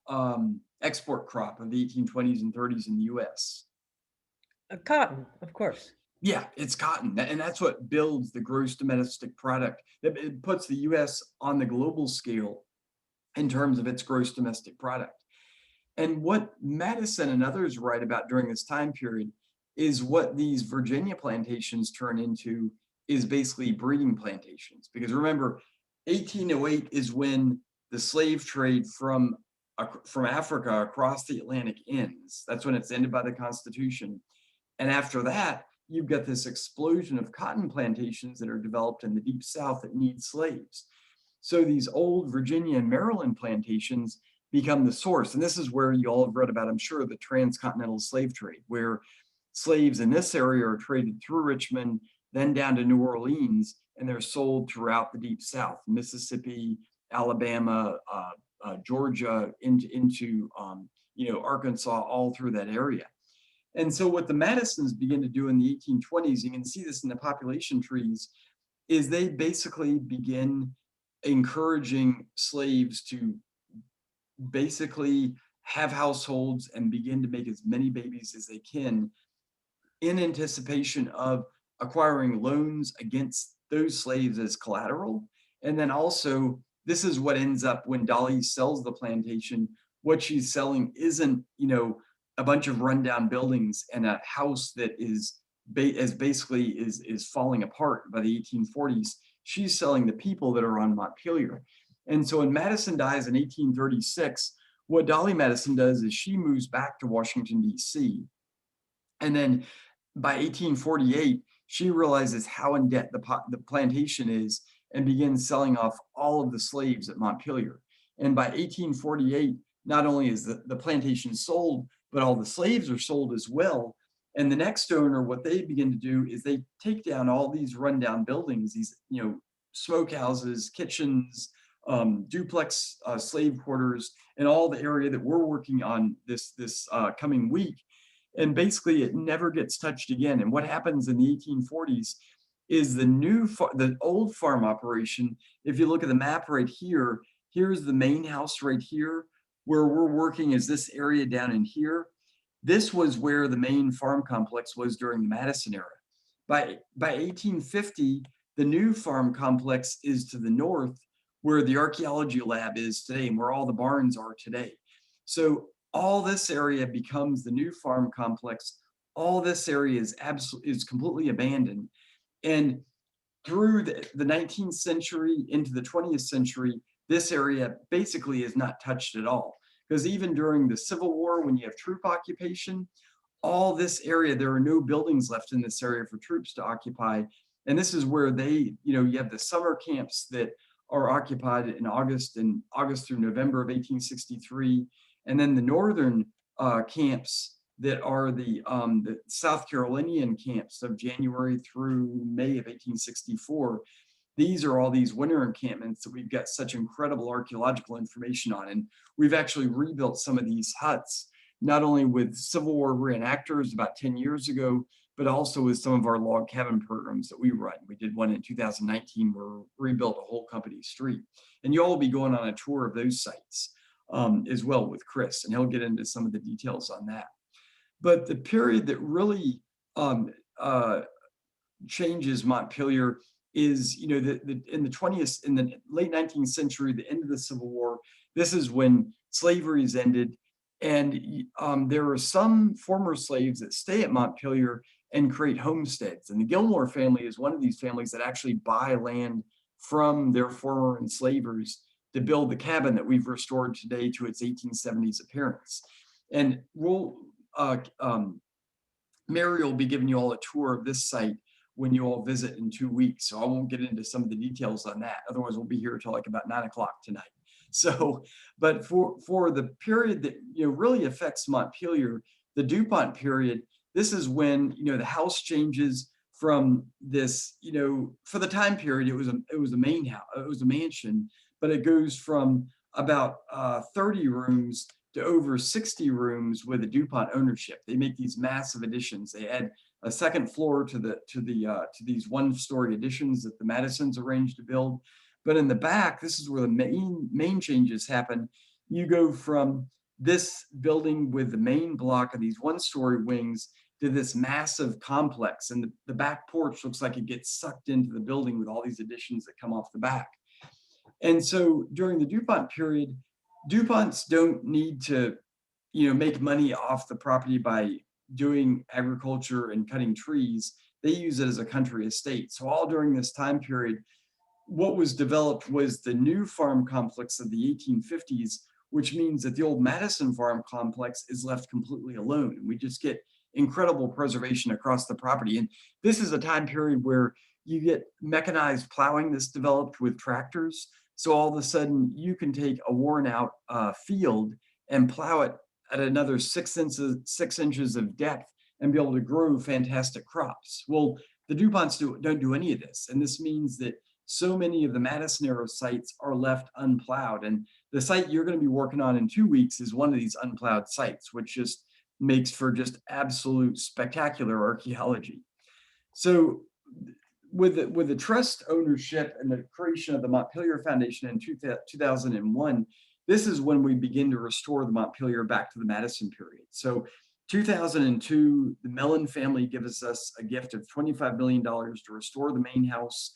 export crop of the 1820s and 30s in the US? Cotton, of course. Yeah, it's cotton. And that's what builds the gross domestic product. It puts the US on the global scale in terms of its gross domestic product. And what Madison and others write about during this time period is what these Virginia plantations turn into is basically breeding plantations. Because remember, 1808 is when the slave trade from Africa across the Atlantic ends. That's when it's ended by the Constitution. And after that, you've got this explosion of cotton plantations that are developed in the Deep South that need slaves. So these old Virginia and Maryland plantations become the source. And this is where you all have read about, I'm sure, the transcontinental slave trade, where slaves in this area are traded through Richmond, then down to New Orleans, and they're sold throughout the Deep South, Mississippi, Alabama, Georgia, into Arkansas, all through that area. And so what the Madisons begin to do in the 1820s, you can see this in the population trees, is they basically begin encouraging slaves to basically have households and begin to make as many babies as they can in anticipation of acquiring loans against those slaves as collateral. And then also, this is what ends up when Dolly sells the plantation. What she's selling isn't, a bunch of rundown buildings and a house that is basically falling apart by the 1840s. She's selling the people that are on Montpelier. And so when Madison dies in 1836, what Dolly Madison does is she moves back to Washington, D.C. And then by 1848, she realizes how in debt the plantation is and begins selling off all of the slaves at Montpelier. And by 1848, not only is the plantation sold, but all the slaves are sold as well. And the next owner, what they begin to do is they take down all these rundown buildings, these smokehouses, kitchens, duplex slave quarters, and all the area that we're working on this coming week. And basically it never gets touched again. And what happens in the 1840s is the old farm operation. If you look at the map right here, here's the main house right here. Where we're working is this area down in here. This was where the main farm complex was during the Madison era. By 1850, the new farm complex is to the north, where the archaeology lab is today and where all the barns are today. So all this area becomes the new farm complex. All this area is completely abandoned. And through the 19th century into the 20th century, this area basically is not touched at all. Because even during the Civil War, when you have troop occupation, all this area, there are no buildings left in this area for troops to occupy. And this is where you have the summer camps that are occupied in August through November of 1863. And then the northern camps that are the South Carolinian camps of January through May of 1864. These are all these winter encampments that we've got such incredible archaeological information on. And we've actually rebuilt some of these huts, not only with Civil War reenactors about 10 years ago, but also with some of our log cabin programs that we run. We did one in 2019 where we rebuilt a whole company street. And you'll all be going on a tour of those sites as well with Chris, and he'll get into some of the details on that. But the period that really changes Montpelier is, in the late 19th century, the end of the Civil War. This is when slavery is ended. And there are some former slaves that stay at Montpelier and create homesteads. And the Gilmore family is one of these families that actually buy land from their former enslavers to build the cabin that we've restored today to its 1870s appearance. And Mary will be giving you all a tour of this site when you all visit in 2 weeks. So I won't get into some of the details on that. Otherwise, we'll be here until like about 9 o'clock tonight. So, but for the period that really affects Montpelier, the DuPont period, this is when the house changes from this, for the time period, it was a main house, it was a mansion, but it goes from about 30 rooms to over 60 rooms with the DuPont ownership. They make these massive additions. They add a second floor to these one-story additions that the Madisons arranged to build. But in the back, this is where the main changes happen. You go from this building with the main block of these one-story wings to this massive complex, and the back porch looks like it gets sucked into the building with all these additions that come off the back. And so during the DuPont period, DuPonts don't need to, make money off the property by doing agriculture and cutting trees. They use it as a country estate. So all during this time period, what was developed was the new farm complex of the 1850s, which means that the old Madison farm complex is left completely alone. And we just get incredible preservation across the property. And this is a time period where you get mechanized plowing that's developed with tractors. So all of a sudden you can take a worn out field and plow it at another 6 inches of depth and be able to grow fantastic crops. Well, the DuPonts don't do any of this. And this means that so many of the Madison era sites are left unplowed. And the site you're going to be working on in 2 weeks is one of these unplowed sites, which just makes for just absolute spectacular archaeology. So with the trust ownership and the creation of the Montpelier Foundation in 2001, this is when we begin to restore the Montpelier back to the Madison period. So 2002, the Mellon family gives us a gift of $25 million to restore the main house.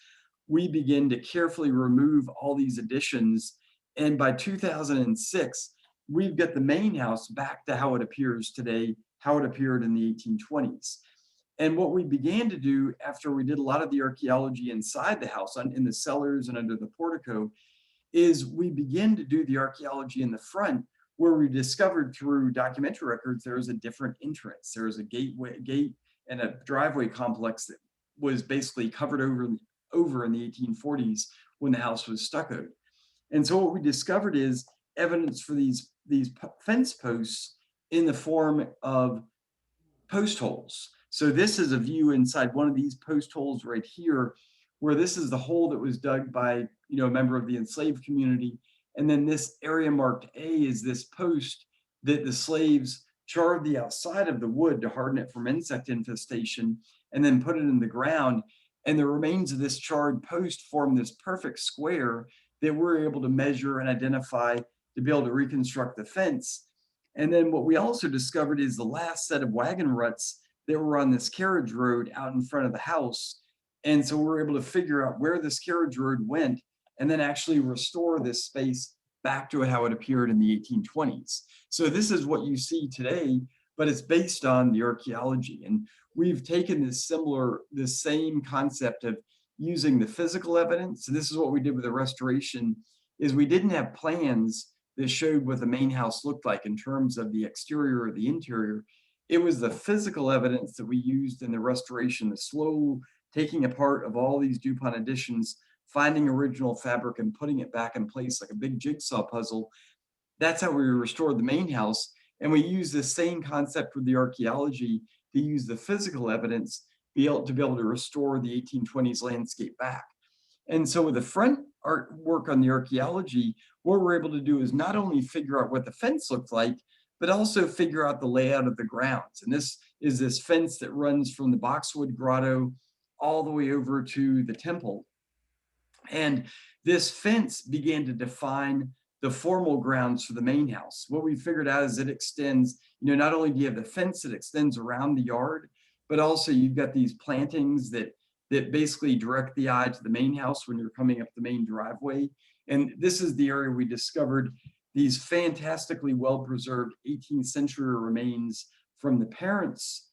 We begin to carefully remove all these additions. And by 2006, we've got the main house back to how it appears today, how it appeared in the 1820s. And what we began to do after we did a lot of the archaeology inside the house, in the cellars and under the portico, is we begin to do the archaeology in the front, where we discovered through documentary records there was a different entrance. There was a gate and a driveway complex that was basically covered over in the 1840s when the house was stuccoed. And so what we discovered is evidence for these fence posts in the form of post holes. So this is a view inside one of these post holes right here, where this is the hole that was dug by a member of the enslaved community. And then this area marked A is this post that the slaves charred the outside of the wood to harden it from insect infestation and then put it in the ground. And the remains of this charred post form this perfect square that we're able to measure and identify to be able to reconstruct the fence. And then what we also discovered is the last set of wagon ruts that were on this carriage road out in front of the house. And so we're able to figure out where this carriage road went and then actually restore this space back to how it appeared in the 1820s. So this is what you see today, but it's based on the archaeology. And we've taken this same concept of using the physical evidence. So this is what we did with the restoration, is we didn't have plans that showed what the main house looked like in terms of the exterior or the interior. It was the physical evidence that we used in the restoration, the slow taking apart of all these DuPont additions, finding original fabric and putting it back in place like a big jigsaw puzzle. That's how we restored the main house. And we use the same concept with the archaeology to use the physical evidence to be able to restore the 1820s landscape back. And so with the front work on the archaeology, what we're able to do is not only figure out what the fence looked like, but also figure out the layout of the grounds. And this is this fence that runs from the Boxwood Grotto all the way over to the temple. And this fence began to define the formal grounds for the main house. What we figured out is it extends, not only do you have the fence that extends around the yard, but also you've got these plantings that basically direct the eye to the main house when you're coming up the main driveway. And this is the area we discovered these fantastically well-preserved 18th century remains from the parents'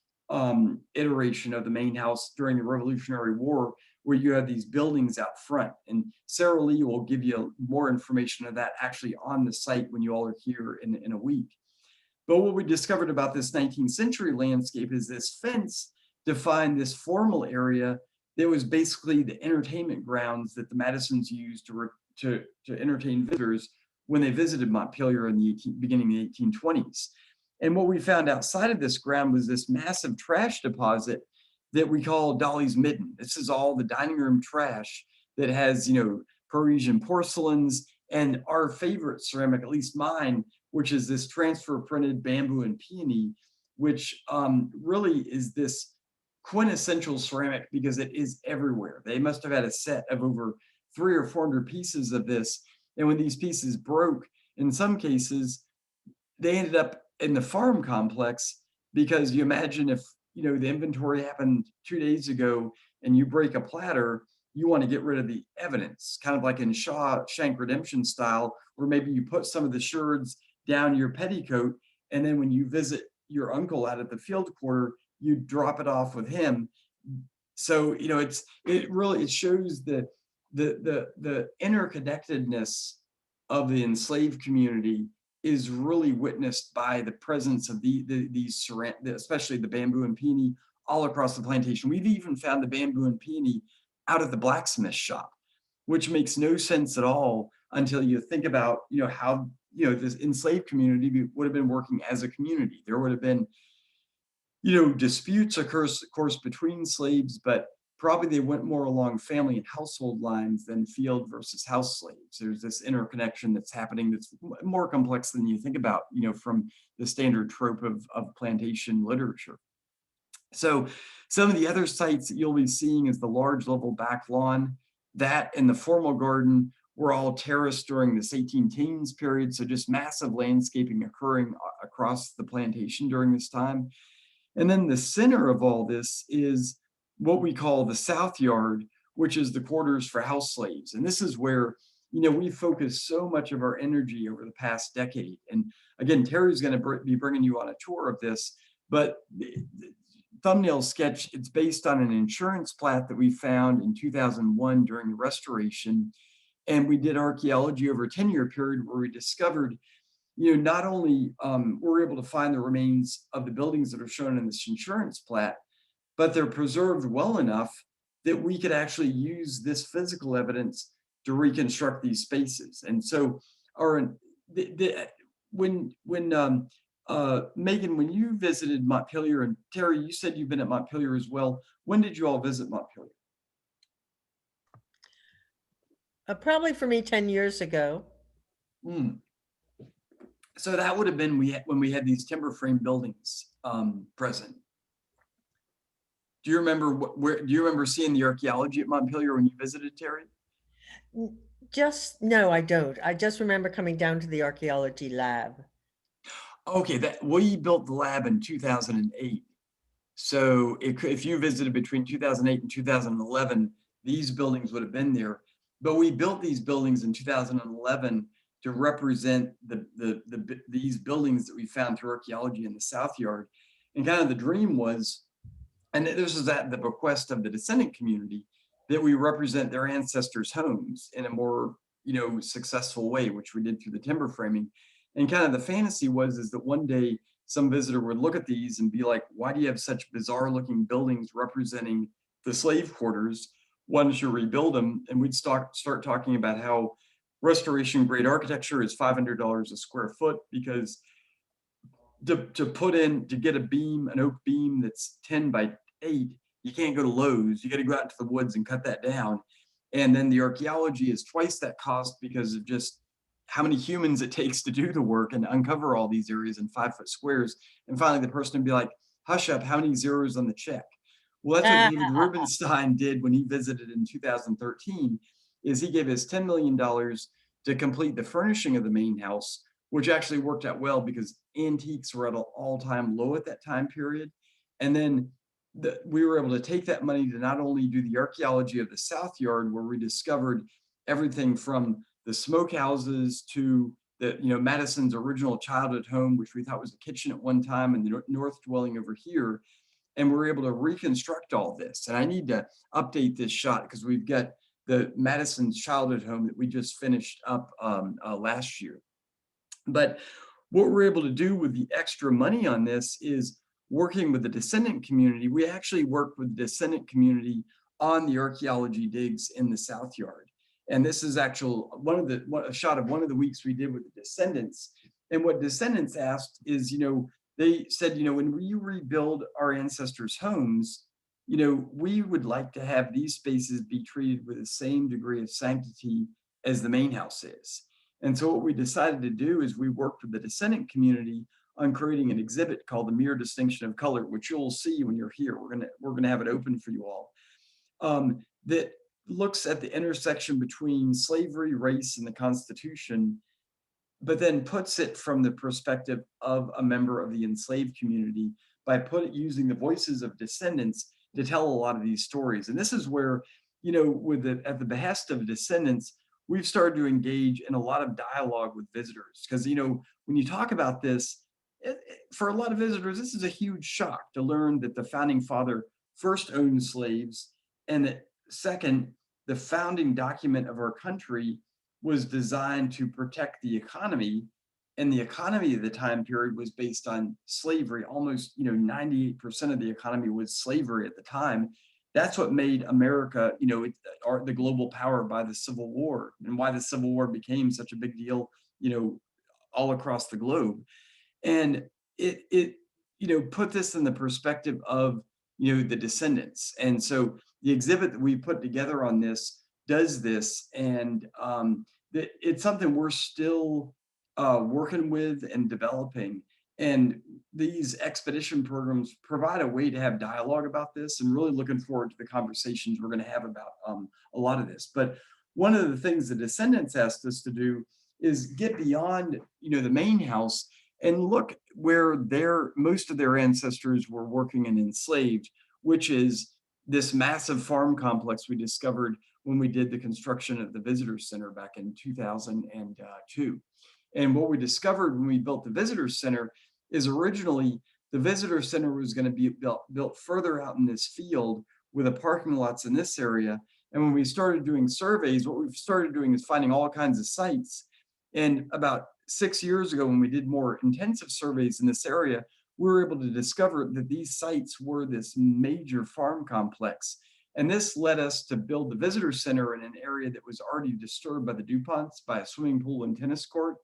iteration of the main house during the Revolutionary War, where you have these buildings out front. And Sarah Lee will give you more information of that actually on the site when you all are here in a week. But what we discovered about this 19th century landscape is this fence defined this formal area that was basically the entertainment grounds that the Madisons used to entertain visitors when they visited Montpelier in the beginning of the 1820s. And what we found outside of this ground was this massive trash deposit that we call Dolly's Midden. This is all the dining room trash that has, Parisian porcelains and our favorite ceramic, at least mine, which is this transfer printed bamboo and peony, which really is this quintessential ceramic because it is everywhere. They must have had a set of over 300 or 400 pieces of this. And when these pieces broke, in some cases, they ended up in the farm complex, because you imagine if, the inventory happened 2 days ago and you break a platter, you want to get rid of the evidence, kind of like in Shawshank Redemption style, where maybe you put some of the sherds down your petticoat, and then when you visit your uncle out at the field quarter, you drop it off with him. So, it shows the interconnectedness of the enslaved community is really witnessed by the presence of these especially the bamboo and peony all across the plantation. We've even found the bamboo and peony out at the blacksmith shop, which makes no sense at all until you think about, how, this enslaved community would have been working as a community. There would have been Disputes occur, of course, between slaves, but probably they went more along family and household lines than field versus house slaves. There's this interconnection that's happening that's more complex than you think about, from the standard trope of plantation literature. So some of the other sites that you'll be seeing is the large level back lawn. That and the formal garden were all terraced during this 18 teens period. So just massive landscaping occurring across the plantation during this time. And then the center of all this is what we call the South Yard, which is the quarters for house slaves. And this is where, we focused so much of our energy over the past decade. And again, Terry's going to be bringing you on a tour of this, but the thumbnail sketch, it's based on an insurance plat that we found in 2001 during the restoration. And we did archaeology over a 10-year period where we discovered not only were we able to find the remains of the buildings that are shown in this insurance plat, but they're preserved well enough that we could actually use this physical evidence to reconstruct these spaces. And so, when Megan, when you visited Montpelier, and Terry, you said you've been at Montpelier as well. When did you all visit Montpelier? Probably for me 10 years ago. So that would have been when we had these timber frame buildings present. Do you remember do you remember seeing the archaeology at Montpelier when you visited, Terry? No, I don't. I just remember coming down to the archaeology lab. Okay, we built the lab in 2008. So if you visited between 2008 and 2011, these buildings would have been there. But we built these buildings in 2011 to represent these buildings that we found through archaeology in the South Yard. And kind of the dream was, and this is at the bequest of the descendant community, that we represent their ancestors' homes in a more successful way, which we did through the timber framing. And kind of the fantasy is that one day some visitor would look at these and be like, why do you have such bizarre looking buildings representing the slave quarters? Why don't you rebuild them? And we'd start talking about how restoration grade architecture is $500 a square foot, because to get a beam, an oak beam that's 10 by 8, you can't go to Lowe's. You got to go out into the woods and cut that down. And then the archaeology is twice that cost because of just how many humans it takes to do the work and uncover all these areas in 5-foot squares. And finally, the person would be like, hush up, how many zeros on the check? Well, that's what David Rubenstein did when he visited in 2013, is he gave us $10 million to complete the furnishing of the main house, which actually worked out well because antiques were at an all-time low at that time period. And then we were able to take that money to not only do the archaeology of the South Yard, where we discovered everything from the smokehouses to Madison's original childhood home, which we thought was a kitchen at one time, and the north dwelling over here. And we're able to reconstruct all this. And I need to update this shot because we've got the Madison's childhood home that we just finished up last year. But what we're able to do with the extra money on this is working with the descendant community. We actually worked with the descendant community on the archaeology digs in the South Yard. And this is actually a shot of one of the weeks we did with the descendants. And what descendants asked is, they said, when we rebuild our ancestors' homes, we would like to have these spaces be treated with the same degree of sanctity as the main house is. And so what we decided to do is we worked with the descendant community on creating an exhibit called the Mere Distinction of Color, which you'll see when you're here. We're gonna have it open for you all. That looks at the intersection between slavery, race, and the Constitution, but then puts it from the perspective of a member of the enslaved community by using the voices of descendants to tell a lot of these stories. And this is where, at the behest of descendants, we've started to engage in a lot of dialogue with visitors. Because, when you talk about this, for a lot of visitors, this is a huge shock to learn that the founding father first owned slaves, and that second, the founding document of our country was designed to protect the economy, and the economy of the time period was based on slavery. Almost 98% of the economy was slavery at the time. That's what made America the global power by the Civil War, and why the Civil War became such a big deal all across the globe. And put this in the perspective of, the descendants. And so the exhibit that we put together on this does this, and it's something we're still working with and developing. And these expedition programs provide a way to have dialogue about this, and really looking forward to the conversations we're going to have about a lot of this. But one of the things the descendants asked us to do is get beyond, the main house and look where most of their ancestors were working and enslaved, which is this massive farm complex we discovered when we did the construction of the visitor center back in 2002. And what we discovered when we built the visitor center is originally the visitor center was going to be built further out in this field with the parking lots in this area. And when we started doing surveys, what we've started doing is finding all kinds of sites. And about 6 years ago, when we did more intensive surveys in this area, we were able to discover that these sites were this major farm complex. And this led us to build the visitor center in an area that was already disturbed by the DuPonts, by a swimming pool and tennis court.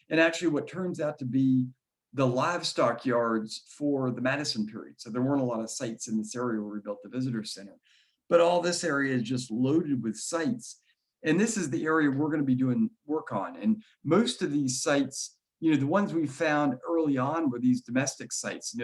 And actually what turns out to be the livestock yards for the Madison period. So there weren't a lot of sites in this area where we built the visitor center. But all this area is just loaded with sites. And this is the area we're going to be doing work on. And most of these sites, the ones we found early on were these domestic sites,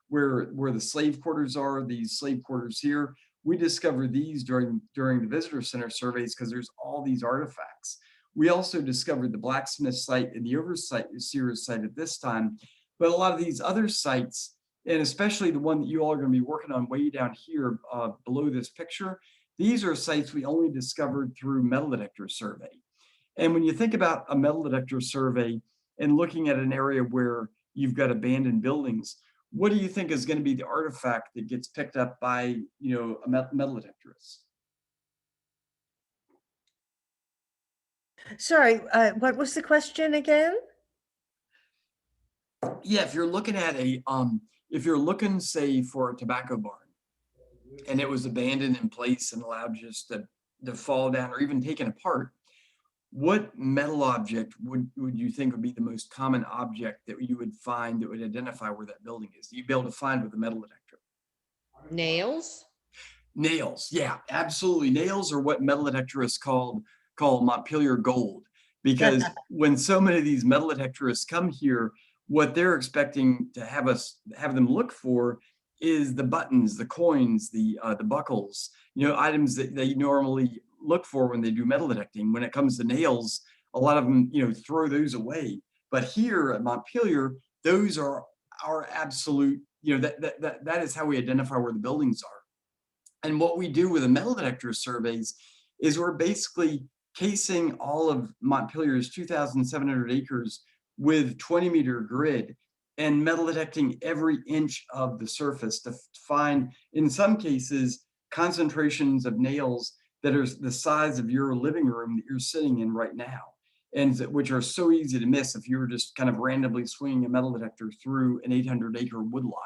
where the slave quarters are, these slave quarters here. We discovered these during the visitor center surveys because there's all these artifacts. We also discovered the blacksmith site and the overseer site at this time, but a lot of these other sites, and especially the one that you all are going to be working on way down here below this picture, these are sites we only discovered through metal detector survey. And when you think about a metal detector survey and looking at an area where you've got abandoned buildings, what do you think is going to be the artifact that gets picked up by, a metal detectorist? Sorry, what was the question again? Yeah, if you're looking at say, for a tobacco barn, and it was abandoned in place and allowed just to fall down or even taken apart, what metal object would you think would be the most common object that you would find that would identify where that building is? You'd be able to find with a metal detector. Nails? Nails, yeah, absolutely. Nails are what metal detectorists call Montpelier gold, because when so many of these metal detectorists come here, what they're expecting to have them look for is the buttons, the coins, the buckles, items that they normally look for when they do metal detecting. When it comes to nails, a lot of them, throw those away. But here at Montpelier, those are our absolute, that is how we identify where the buildings are. And what we do with the metal detector surveys is we're basically casing all of Montpelier's 2,700 acres with 20-meter grid and metal detecting every inch of the surface to find, in some cases, concentrations of nails that are the size of your living room that you're sitting in right now, and which are so easy to miss if you were just kind of randomly swinging a metal detector through an 800-acre woodlot.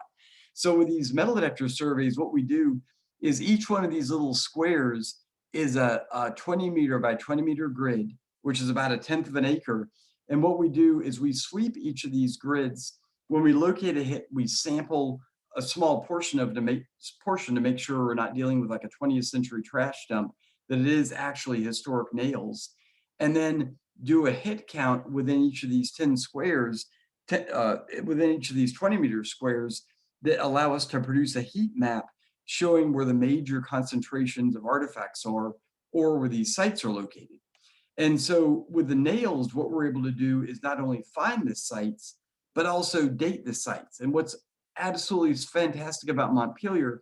So with these metal detector surveys, what we do is each one of these little squares is a 20-meter by 20-meter grid, which is about 1/10 of an acre. And what we do is we sweep each of these grids. When we locate a hit, we sample a small portion to make sure we're not dealing with like a 20th century trash dump, that it is actually historic nails, and then do a hit count within each of these 10 squares, within each of these 20-meter squares, that allow us to produce a heat map showing where the major concentrations of artifacts are, or where these sites are located. And so with the nails, what we're able to do is not only find the sites, but also date the sites. And what's absolutely fantastic about Montpelier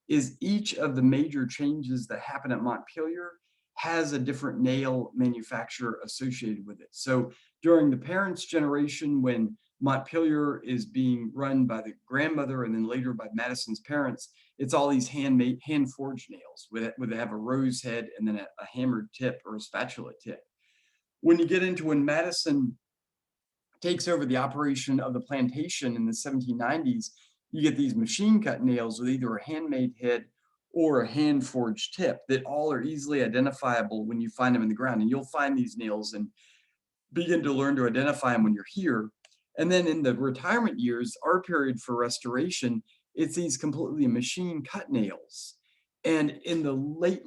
is each of the major changes that happen at Montpelier has a different nail manufacturer associated with it. So during the parents' generation, when Montpelier is being run by the grandmother and then later by Madison's parents, it's all these hand-made, hand-forged nails where they have a rose head and then a hammered tip or a spatula tip. When you get into when Madison takes over the operation of the plantation in the 1790s, you get these machine cut nails with either a handmade head or a hand forged tip that all are easily identifiable when you find them in the ground. And you'll find these nails and begin to learn to identify them when you're here. And then in the retirement years, our period for restoration, it's these completely machine cut nails. And in the late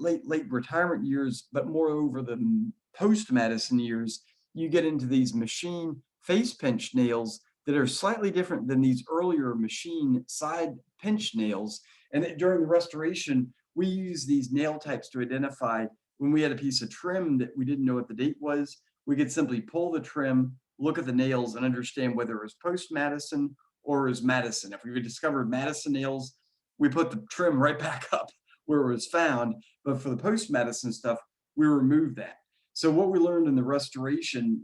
retirement years, but moreover the post-Madison years, you get into these machine face pinch nails that are slightly different than these earlier machine side pinch nails. And during the restoration, we use these nail types to identify when we had a piece of trim that we didn't know what the date was. We could simply pull the trim, look at the nails, and understand whether it was post-Madison or it was Madison. If we discovered Madison nails, we put the trim right back up where it was found. But for the post-Madison stuff, we removed that. So what we learned in the restoration,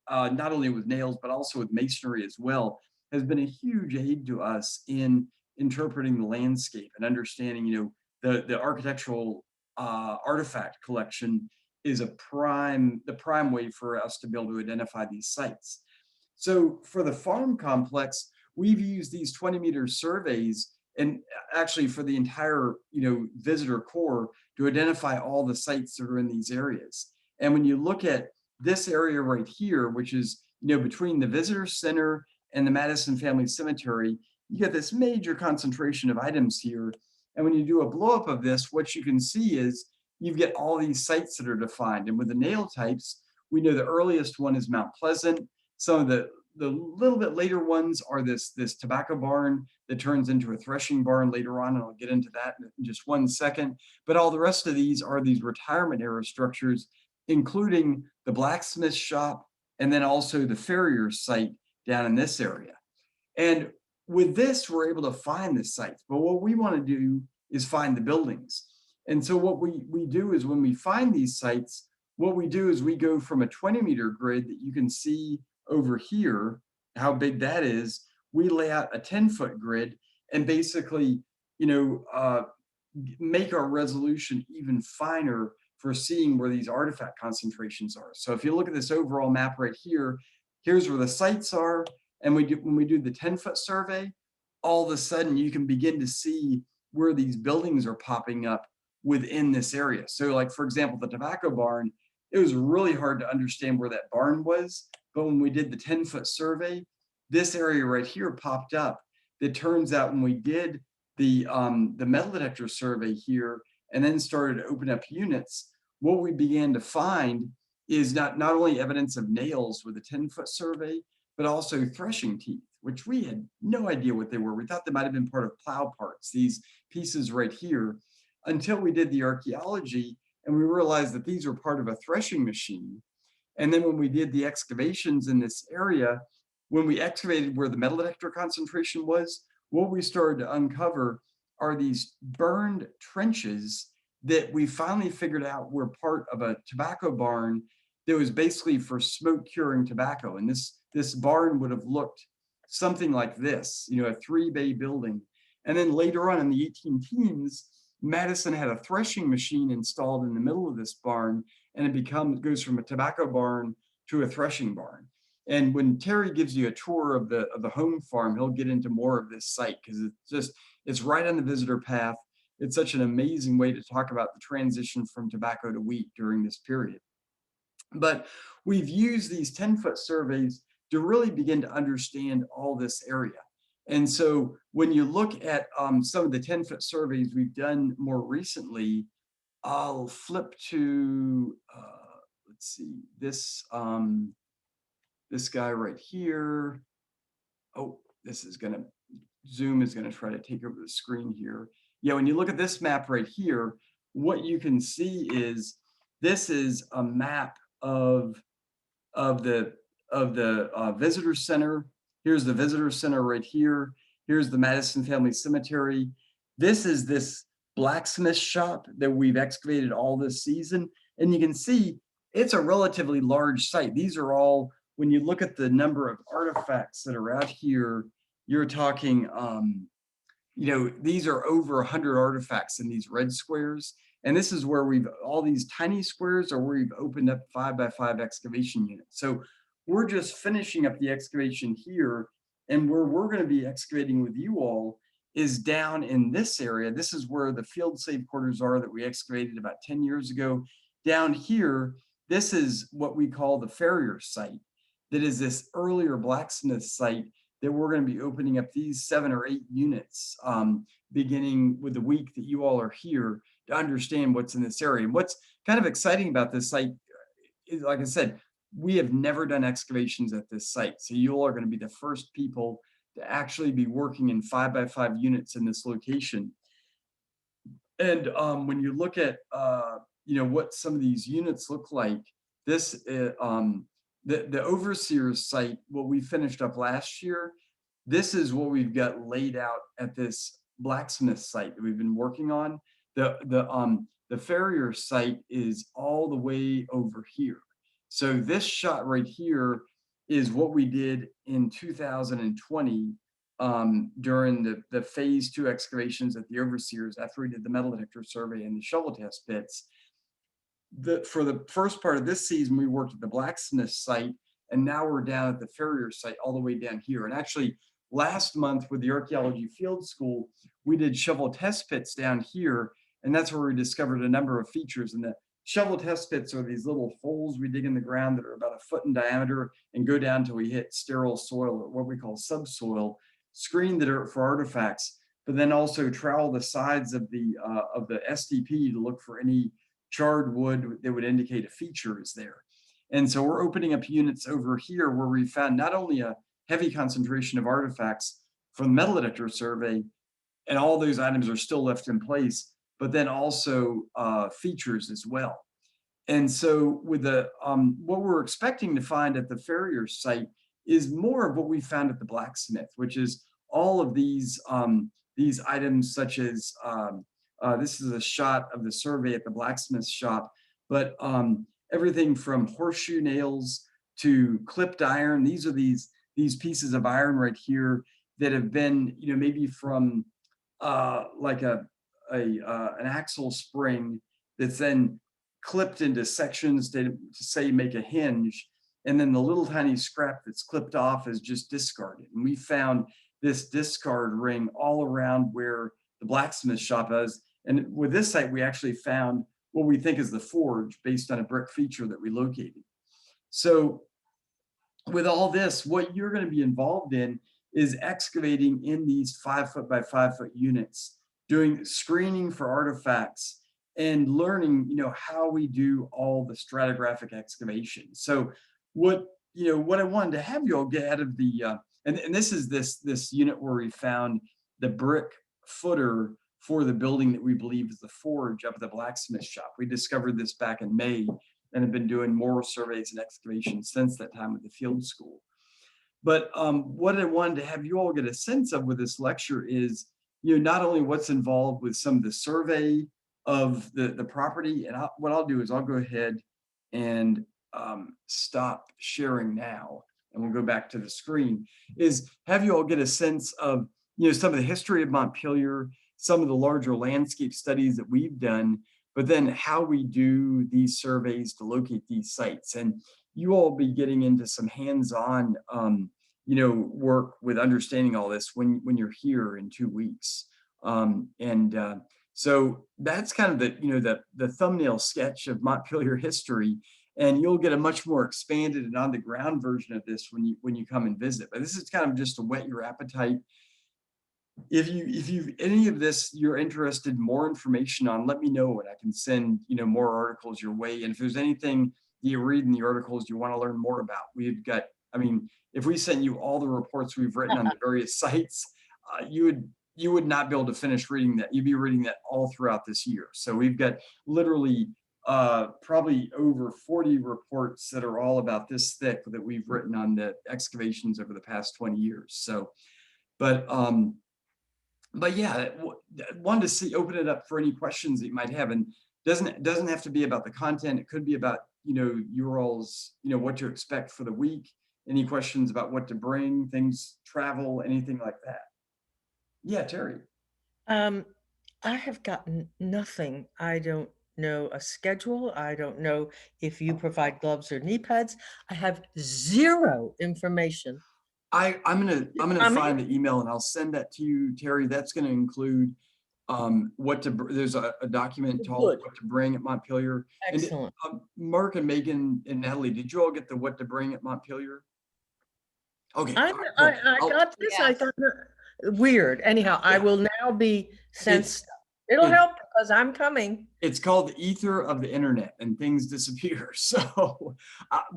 not only with nails, but also with masonry as well, has been a huge aid to us in interpreting the landscape and understanding, the architectural artifact collection is the prime way for us to be able to identify these sites. So for the farm complex, we've used these 20-meter surveys, and actually for the entire, visitor core, to identify all the sites that are in these areas. And when you look at this area right here, which is, between the visitor center and the Madison Family Cemetery, you get this major concentration of items here. And when you do a blow up of this, what you can see is you get all these sites that are defined. And with the nail types, we know the earliest one is Mount Pleasant. Some of the little bit later ones are this tobacco barn that turns into a threshing barn later on, and I'll get into that in just 1 second. But all the rest of these are these retirement era structures, including the blacksmith shop and then also the farrier site down in this area. And with this, we're able to find the sites, but what we want to do is find the buildings. And so what we do is when we find these sites, what we do is we go from a 20-meter grid that you can see over here, how big that is. We lay out a 10-foot grid and basically, make our resolution even finer for seeing where these artifact concentrations are. So if you look at this overall map right here, here's where the sites are. And when we do the 10-foot survey, all of a sudden you can begin to see where these buildings are popping up within this area. So like, for example, the tobacco barn, it was really hard to understand where that barn was. But when we did the 10-foot survey, this area right here popped up. It turns out when we did the metal detector survey here and then started to open up units, what we began to find is not only evidence of nails with a 10-foot survey, but also threshing teeth, which we had no idea what they were. We thought they might have been part of plow parts, these pieces right here, until we did the archaeology and we realized that these were part of a threshing machine. And then when we did the excavations in this area, when we excavated where the metal detector concentration was, what we started to uncover are these burned trenches that we finally figured out were part of a tobacco barn that was basically for smoke curing tobacco. And this barn would have looked something like this, a 3-bay building. And then later on in the 18 teens, Madison had a threshing machine installed in the middle of this barn, and it goes from a tobacco barn to a threshing barn. And when Terry gives you a tour of the home farm, he'll get into more of this site because it's right on the visitor path. It's such an amazing way to talk about the transition from tobacco to wheat during this period. But we've used these 10-foot surveys to really begin to understand all this area. And so when you look at some of the 10-foot surveys we've done more recently, I'll flip to, let's see, this guy right here. Oh, Zoom is gonna try to take over the screen here. Yeah, when you look at this map right here, what you can see is this is a map of the visitor center. Here's the visitor center right here. Here's the Madison Family Cemetery. This is this blacksmith shop that we've excavated all this season. And you can see it's a relatively large site. These are all, when you look at the number of artifacts that are out here, you're talking, these are over 100 artifacts in these red squares. And this is where all these tiny squares are where we've opened up 5x5 excavation units. So we're just finishing up the excavation here, and where we're going to be excavating with you all is down in this area. This is where the field safe quarters are that we excavated about 10 years ago. Down here, this is what we call the farrier site. that is this earlier blacksmith site that we're going to be opening up these 7 or 8 units, beginning with the week that you all are here to understand what's in this area. And what's kind of exciting about this site is, like I said, we have never done excavations at this site. So you all are going to be the first people to actually be working in 5x5 units in this location. And when you look at, what some of these units look like, this, the Overseers site, what we finished up last year, this is what we've got laid out at this blacksmith site that we've been working on. The Farrier site is all the way over here. So this shot right here is what we did in 2020 during the phase 2 excavations at the Overseers after we did the metal detector survey and the shovel test pits. For the first part of this season, we worked at the blacksmith site, and now we're down at the Farrier site all the way down here. And actually, last month with the Archaeology Field School, we did shovel test pits down here, and that's where we discovered a number of features. And the shovel test pits are these little holes we dig in the ground that are about 1 foot in diameter and go down till we hit sterile soil, or what we call subsoil, screen the dirt for artifacts, but then also trowel the sides of the SDP to look for any charred wood that would indicate a feature is there. And so we're opening up units over here where we found not only a heavy concentration of artifacts from the metal detector survey, and all those items are still left in place, but then also features as well. And so with the what we're expecting to find at the Farrier site is more of what we found at the blacksmith, which is all of these items, such as this is a shot of the survey at the blacksmith shop, but everything from horseshoe nails to clipped iron. These are these pieces of iron right here that have been, maybe from like an axle spring that's then clipped into sections to say make a hinge, and then the little tiny scrap that's clipped off is just discarded. And we found this discard ring all around where the blacksmith shop is. And with this site, we actually found what we think is the forge based on a brick feature that we located. So with all this, what you're going to be involved in is excavating in these 5 foot by 5 foot units, doing screening for artifacts, and learning, how we do all the stratigraphic excavation. So what I wanted to have you all get out of the, and this is this unit where we found the brick footer for the building that we believe is the forge up at the blacksmith shop. We discovered this back in May and have been doing more surveys and excavations since that time with the field school. But what I wanted to have you all get a sense of with this lecture is, not only what's involved with some of the survey of the property, and what I'll do is I'll go ahead and stop sharing now, and we'll go back to the screen, is have you all get a sense of, some of the history of Montpelier, some of the larger landscape studies that we've done, but then how we do these surveys to locate these sites. And you all be getting into some hands-on, work with understanding all this when you're here in 2 weeks. So that's kind of the thumbnail sketch of Montpelier history, and you'll get a much more expanded and on the ground version of this when you come and visit. But this is kind of just to whet your appetite. If you any of this you're interested in more information on, let me know and I can send more articles your way. And if there's anything you read in the articles you want to learn more about, we've got, if we sent you all the reports we've written on the various sites, you would not be able to finish reading that. You'd be reading that all throughout this year. So we've got literally probably over 40 reports that are all about this thick that we've written on the excavations over the past 20 years. So, but yeah, wanted to open it up for any questions that you might have, and doesn't have to be about the content. It could be about your all's what to expect for the week. Any questions about what to bring, things, travel, anything like that? Yeah, Terry. I have gotten nothing. I don't know a schedule. I don't know if you provide gloves or knee pads. I have zero information. I'm gonna find the email and I'll send that to you, Terry. That's going to include there's a document called What to Bring at Montpelier. Excellent. And Mark and Megan and Natalie, did you all get the What to Bring at Montpelier? Okay. I, all right, cool. I I'll- got this, I Yes. got, weird. Anyhow, I Yeah. will now be sent It's- stuff. It'll it- help because I'm coming. It's called the ether of the internet and things disappear. So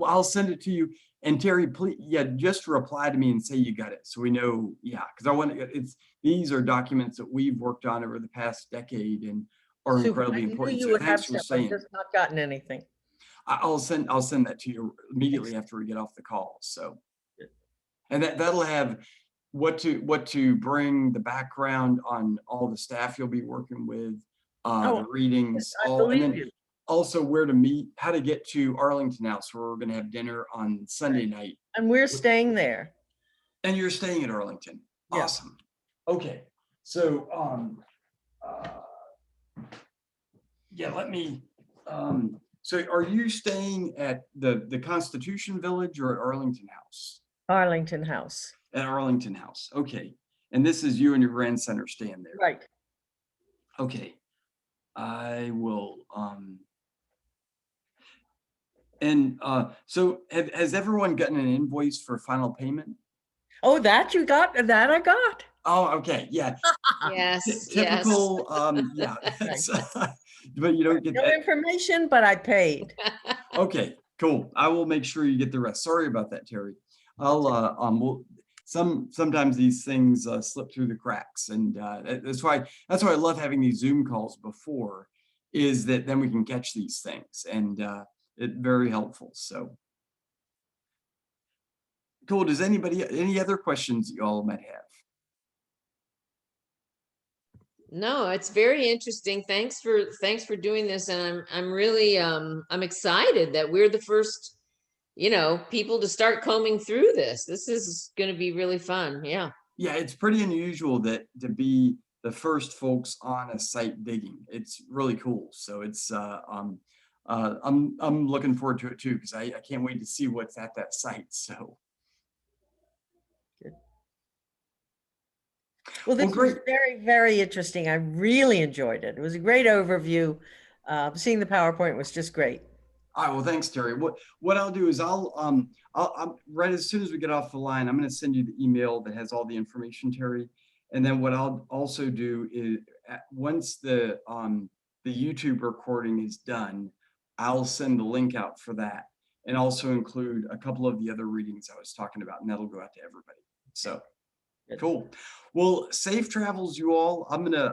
I'll send it to you. And Terry, please, yeah, just reply to me and say you got it. So we know, yeah, because I want to, these are documents that we've worked on over the past decade and are Super. incredibly I knew important. you So would have thanks for stuff. I've saying. just not gotten anything. I'll send that to you immediately after we get off the call. So, and that'll have what to bring, the background on all the staff you'll be working with, Oh, the readings, I all, and believe then you. also where to meet, how to get to Arlington House, where we're going to have dinner on Sunday night. And we're staying there. And you're staying at Arlington. Yeah. Awesome. Okay. So, yeah, let me, so are you staying at the Constitution Village or at Arlington House? Arlington House. At Arlington House. Okay. And this is you and your grandson are staying there. Right. Okay. I will, and so has everyone gotten an invoice for final payment? Oh, that you got, that I got. Oh, okay. Yeah. Yes, yes. Typical, yeah. that's, but you don't get No that. information, but I paid. Okay, cool. I will make sure you get the rest. Sorry about that, Terry. We'll, sometimes these things slip through the cracks, and that's why I love having these Zoom calls before, is that then we can catch these things, and it's very helpful. So cool. Does any other questions you all might have? No, it's very interesting. Thanks for doing this. And I'm really, I'm excited that we're the first, people to start combing through this. This is going to be really fun. Yeah. Yeah, it's pretty unusual to be the first folks on a site digging. It's really cool. So it's I'm looking forward to it too, because I can't wait to see what's at that site. So Well, this was great. very, very interesting. I really enjoyed it. It was a great overview. Seeing the PowerPoint was just great. All right, well, thanks, Terry. What I'll do is I'll right as soon as we get off the line, I'm going to send you the email that has all the information, Terry. And then what I'll also do is once the YouTube recording is done, I'll send the link out for that, and also include a couple of the other readings I was talking about, and that'll go out to everybody. So cool. Well, safe travels, you all. I'm gonna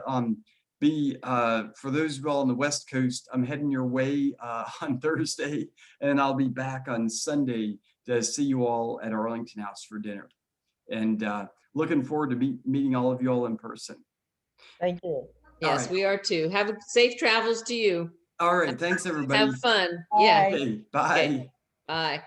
be for those of you all on the West Coast, I'm heading your way on Thursday, and I'll be back on Sunday to see you all at Arlington House for dinner. And looking forward to meeting all of you all in person. Thank you. Yes, right. we are too. Have a safe travels to you. All right, thanks everybody. Have fun. Bye. Yeah. Okay, bye. Bye.